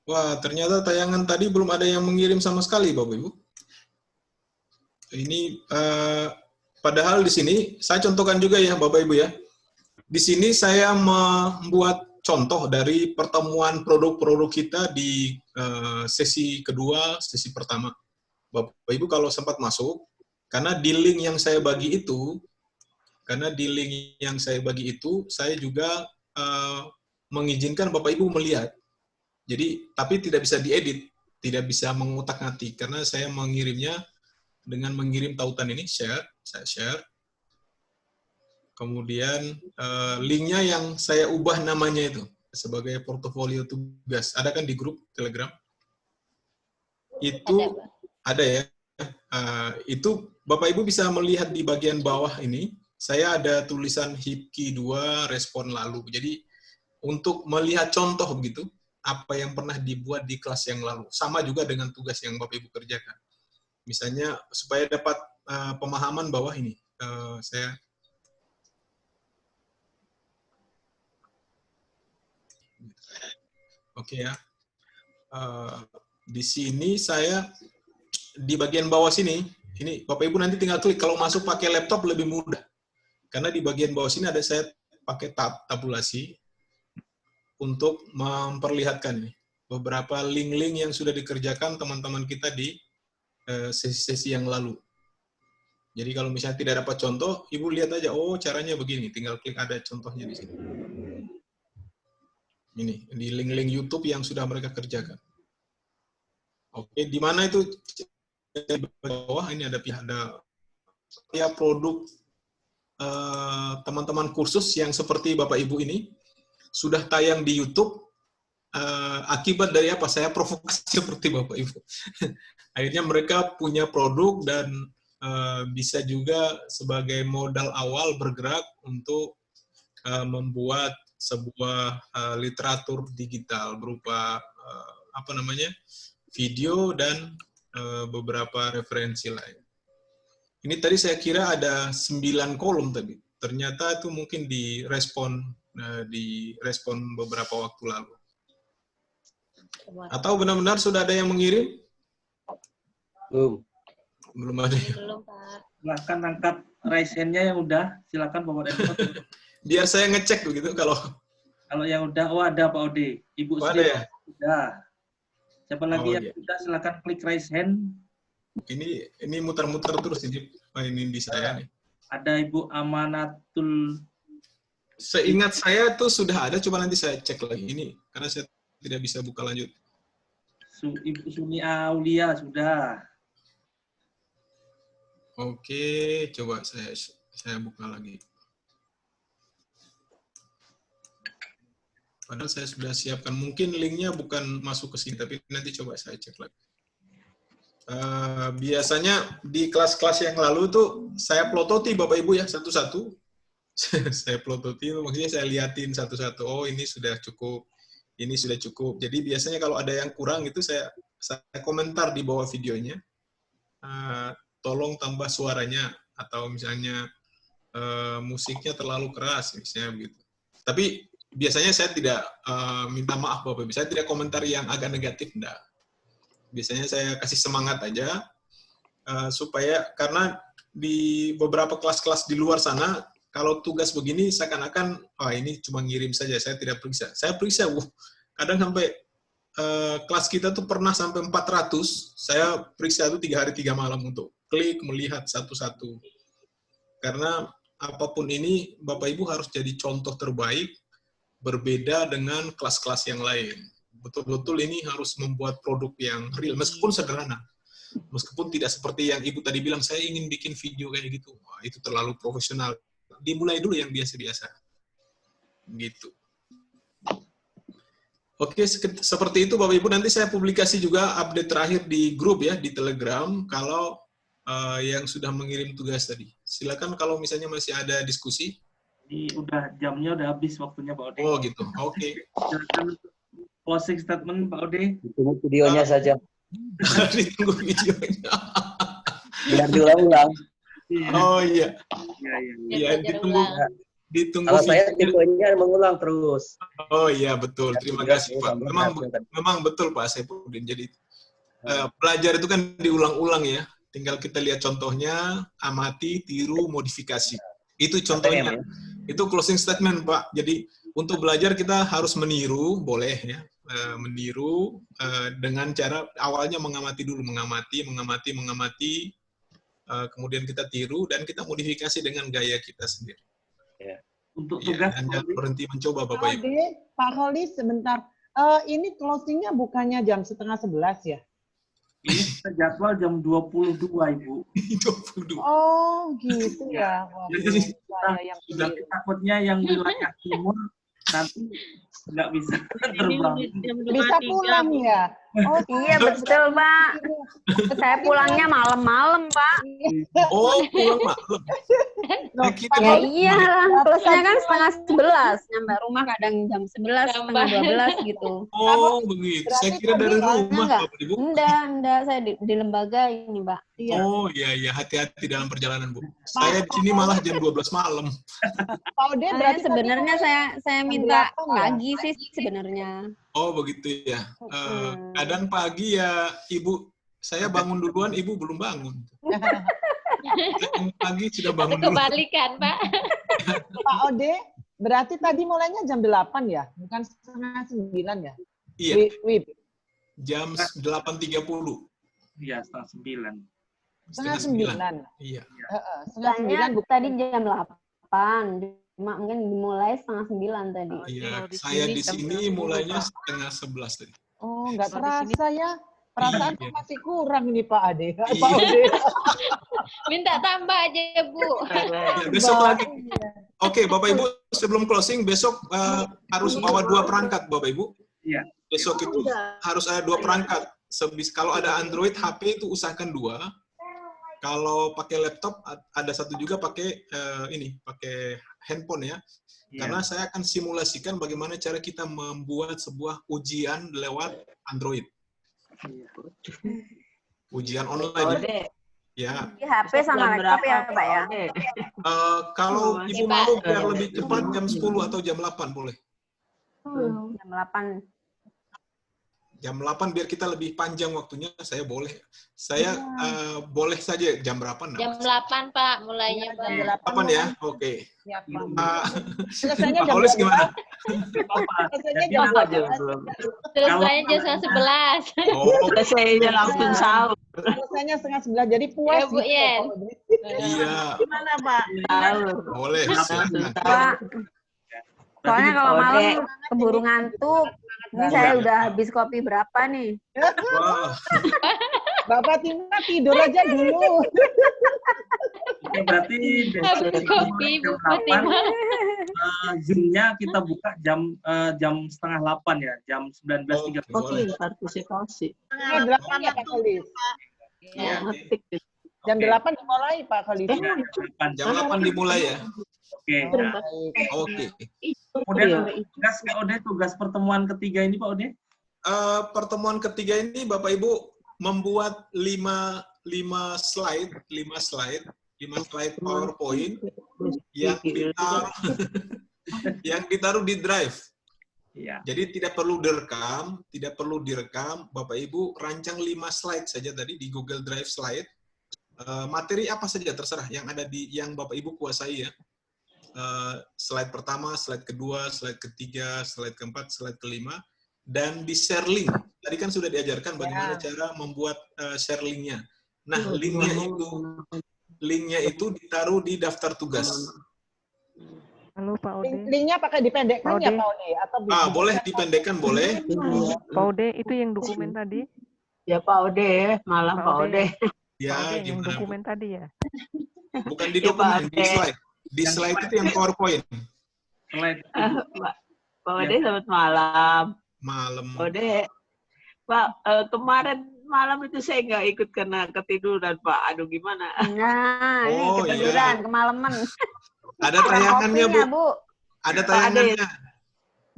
Wah, ternyata tayangan tadi belum ada yang mengirim sama sekali, Bapak Ibu. Ini padahal di sini saya contohkan juga ya Bapak Ibu ya. Di sini saya membuat contoh dari pertemuan produk-produk kita di sesi kedua, sesi pertama. Bapak Ibu kalau sempat masuk, karena di link yang saya bagi itu, saya juga mengizinkan Bapak Ibu melihat. Jadi tapi tidak bisa diedit, tidak bisa mengutak-atik karena saya mengirimnya dengan mengirim tautan ini, saya share. Kemudian linknya yang saya ubah namanya itu sebagai portofolio tugas. Ada kan di grup Telegram? Itu ada ya. Itu Bapak Ibu bisa melihat di bagian bawah ini, saya ada tulisan HIPKI 2 respon lalu. Jadi untuk melihat contoh begitu, apa yang pernah dibuat di kelas yang lalu. Sama juga dengan tugas yang Bapak Ibu kerjakan. Misalnya supaya dapat pemahaman bawah ini, saya ya. Di sini saya di bagian bawah sini, ini Bapak Ibu nanti tinggal klik. Kalau masuk pakai laptop lebih mudah, karena di bagian bawah sini ada saya pakai tabulasi untuk memperlihatkan nih beberapa link-link yang sudah dikerjakan teman-teman kita di sesi-sesi yang lalu. Jadi kalau misalnya tidak dapat contoh, Ibu lihat aja, oh caranya begini, tinggal klik ada contohnya di sini. Ini, di link-link YouTube yang sudah mereka kerjakan. Oke, di mana itu? Di bawah ini ada produk teman-teman kursus yang seperti Bapak Ibu ini, sudah tayang di YouTube. Akibat dari apa? Saya provokasi seperti Bapak Ibu. Akhirnya mereka punya produk dan bisa juga sebagai modal awal bergerak untuk membuat sebuah literatur digital berupa video dan beberapa referensi lain. Ini tadi saya kira ada 9 kolom tadi. Ternyata itu mungkin direspon beberapa waktu lalu. Atau benar-benar sudah ada yang mengirim? Belum ada. Belum, Pak. Silakan angkat raise hand-nya yang udah. Silakan Bapak Edward. Biar saya ngecek begitu kalau yang udah, ada Pak Ode. Ibu ada ya? Udah. Siapa lagi yang udah, silakan klik raise hand. Ini muter-muter terus ini di saya nih. Ada Ibu Amanatul. Seingat saya tuh sudah ada, coba nanti saya cek lagi ini karena saya tidak bisa buka lanjut. Ibu Suni Aulia sudah. Oke, coba saya buka lagi. Padahal saya sudah siapkan. Mungkin linknya bukan masuk ke sini, tapi nanti coba saya cek lagi. Biasanya di kelas-kelas yang lalu tuh saya plototi Bapak Ibu ya satu-satu. Saya plototi, maksudnya saya liatin satu-satu. Oh ini sudah cukup, ini sudah cukup. Jadi biasanya kalau ada yang kurang itu saya komentar di bawah videonya. Tolong tambah suaranya atau misalnya musiknya terlalu keras misalnya begitu. Tapi biasanya saya tidak minta maaf Bapak Ibu. Saya tidak komentar yang agak negatif, enggak. Biasanya saya kasih semangat aja, supaya karena di beberapa kelas-kelas di luar sana, kalau tugas begini seakan-akan, ini cuma ngirim saja, saya tidak periksa. Saya periksa, kadang sampai kelas kita tuh pernah sampai 400, saya periksa itu 3 hari 3 malam untuk klik, melihat satu-satu. Karena apapun ini, Bapak Ibu harus jadi contoh terbaik, berbeda dengan kelas-kelas yang lain. Betul-betul ini harus membuat produk yang real, meskipun sederhana. Meskipun tidak seperti yang Ibu tadi bilang, saya ingin bikin video kayak gitu. Wah, itu terlalu profesional. Dimulai dulu yang biasa-biasa. Gitu. Oke, seperti itu Bapak Ibu. Nanti saya publikasi juga update terakhir di grup ya, di Telegram, kalau yang sudah mengirim tugas tadi. Silakan kalau misalnya masih ada diskusi. Ini jamnya udah habis waktunya Pak Ode. Oh gitu, oke. Silakan closing statement Pak Ode. Ditunggu videonya saja. Ditunggu videonya. Biar diulang-ulang. Oh iya. Iya, ditunggu. Kalau saya tipenya mengulang terus. Oh iya betul. Terima kasih Pak. Memang betul Pak Saipudin. Jadi belajar itu kan diulang-ulang ya. Tinggal kita lihat contohnya, amati, tiru, modifikasi. Itu contohnya. Itu closing statement Pak. Jadi untuk belajar kita harus meniru, boleh ya. Meniru dengan cara awalnya mengamati dulu, mengamati, kemudian kita tiru dan kita modifikasi dengan gaya kita sendiri. Ya. Untuk tugas jangan berhenti mencoba Bapak Ibu. Pak Holi sebentar. Ini closingnya bukannya jam 10:30 ya? Ini jadwal jam 22 Ibu. 22. Oh gitu ya. Jadi takutnya yang wilayah timur nanti nggak bisa terbang. Bisa pulang ya? Oh iya betul Pak. Saya pulangnya malam-malam Pak. Oh pulang malam. Ya iya, plusnya kan 10:30. Nyampe rumah kadang jam 11, setengah 12 gitu. Oh begitu. Saya kira dari rumah Bapak Ibu. Enggak. Saya di lembaga ini Pak. Oh iya, hati-hati dalam perjalanan Bu. Saya di sini malah jam 12 malam. Pak Ode berarti sebenarnya saya minta pagi sih sebenarnya. Oh begitu ya. Kadang pagi ya Ibu, saya bangun duluan, Ibu belum bangun. Pagi sudah bangun duluan. Kebalikan Pak. Pak Ode, berarti tadi mulainya jam 8 ya? Bukan 8:30 ya? Iya. Wib. Jam 8.30. Iya, 8:30. 8:30. Iya. 8:30 tadi jam 8. Cuma mungkin dimulai 8:30 tadi. Iya, saya di sini mulainya 10:30 tadi. Oh, nggak terasa ya. Perasaan masih kurang nih Pak Ade. Iya. Pak Ode. Minta tambah aja Bu. Ya, besok lagi. Oke, Bapak Ibu, sebelum closing, besok harus bawa 2 perangkat, Bapak Ibu. Iya. Besok itu harus ada 2 perangkat. Kalau ada Android, HP itu usahakan 2. Kalau pakai laptop ada satu juga pakai pakai handphone ya. Karena saya akan simulasikan bagaimana cara kita membuat sebuah ujian lewat Android. Ujian online. Ya. Di HP sama laptop ya, Pak ya? Kalau Ibu mau biar lebih cepat jam 10 atau jam 8 boleh. Jam 8. Jam 8 biar kita lebih panjang waktunya, saya boleh. Saya boleh saja jam berapa? Jam 8, Pak, mulainya. Jam 8 ya? Oke. Selesainya jam Paulis gimana? Selesainya jam 12. Selesainya jam 11. Selesainya langsung sahur. Selesainya setengah 11, jadi puas. Bu Yen. Iya. Gimana, Pak? Boleh, silakan. Pak, soalnya kalau malam keburu ngantuk. Ini saya udah habis kopi berapa nih? Wah. Bapak Tina tidur aja dulu. Oke, berarti Habis kopi, Bu Fatima. Zoom-nya kita buka jam setengah 8 ya, jam 19.30. Boleh. Partisipasi. Setengah 8 ya Pak Khalis. Ya. Jam 8 dimulai Pak Khalis. Jam 8 dimulai ya? Oke. Oke. Kemudian tugas pertemuan ketiga ini Pak Ode? Pertemuan ketiga ini Bapak Ibu membuat 5 slide PowerPoint yang ditaruh di Drive. Ya. Jadi tidak perlu direkam, Bapak Ibu rancang 5 slide saja tadi di Google Drive slide. Materi apa saja terserah yang ada yang Bapak Ibu kuasai ya. Slide pertama, slide kedua, slide ketiga, slide keempat, slide kelima, dan di share link. Tadi kan sudah diajarkan bagaimana cara membuat share linknya. Nah, linknya itu ditaruh di daftar tugas. Halo Pak Ode. Linknya pakai dipendekkan ya Pak Ode? Atau boleh dipendekkan, boleh. Pak Ode, itu yang dokumen tadi? Ya Pak Ode, malam Pak Ode. Ya, yang dokumen tadi ya? Bukan di dokumen, di slide. Di slide itu yang PowerPoint. Pak Ode, selamat malam. Malam. Ode, Pak, kemarin malam itu saya nggak ikut karena ketiduran, Pak. Aduh, gimana? Nah, ini ketiduran, kemalaman. Ada tayangannya, Bu. Ada tayangannya.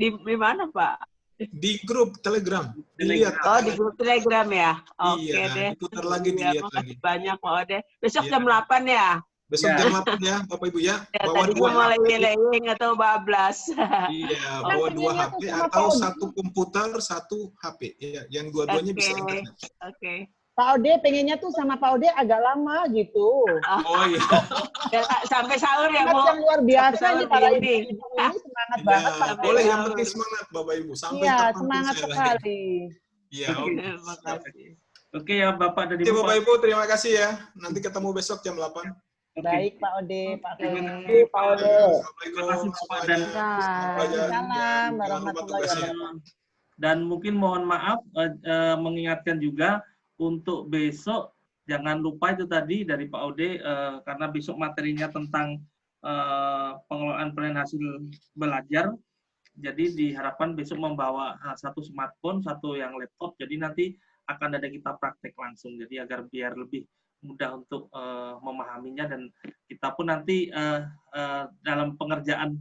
Di mana, Pak? Di grup Telegram. Dilihat. Oh, di grup Telegram ya? Oke deh. Putar lagi, dilihat lagi. Banyak, Pak Ode. Besok jam 8 ya? Besok jam 8 ya, Bapak Ibu ya. Bawa tadi 2 mulai leleng atau bablas. Iya, bawa 2 HP atau 1 komputer, 1 HP. Ya, yang dua-duanya bisa internet. Oke. Pak Ode pengennya tuh sama Pak Ode agak lama gitu. Oh iya. Sampai sahur ya, Bu. Yang luar biasa nih para ibu-ibu ini semangat banget Pak. Boleh, yang penting semangat Bapak Ibu. Sampai iya, semangat sekali. Iya, oke. Terima kasih. Oke ya Bapak dan Ibu. Bapak Ibu, terima kasih ya. Nanti ketemu besok jam 8. Baik Pak Ode, Pak Khairi. Pak Ode. Assalamualaikum. Waalaikumsalam warahmatullahi wabarakatuh. Dan mungkin mohon maaf mengingatkan juga untuk besok jangan lupa itu tadi dari Pak Ode karena besok materinya tentang pengelolaan penilaian hasil belajar. Jadi diharapkan besok membawa 1 smartphone, 1 yang laptop. Jadi nanti akan ada kita praktek langsung. Jadi agar biar lebih mudah untuk memahaminya dan kita pun nanti dalam pengerjaan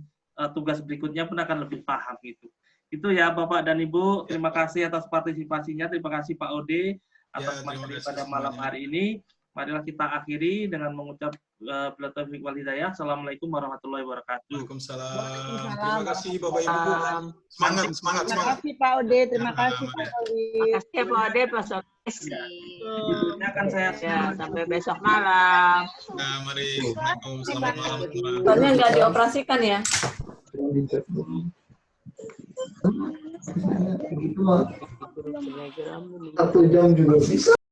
tugas berikutnya pun akan lebih paham gitu. Itu ya Bapak dan Ibu, terima kasih atas partisipasinya, terima kasih Pak Ode atas materi pada malam hari ini. Marilah kita akhiri dengan mengucap billahi taufiq wal hidayah. Assalamualaikum warahmatullahi wabarakatuh. Waalaikumsalam. Terima kasih Bapak Ibu. Semangat. Terima kasih Pak Ode, terima kasih Pak Ode. Terima kasih Pak Ode, Pak Solis. Berikutnya akan saya sampai besok malam. Nah, mari. Selamat malam. Soalnya nggak dioperasikan ya. Begitu 1 jam juga bisa.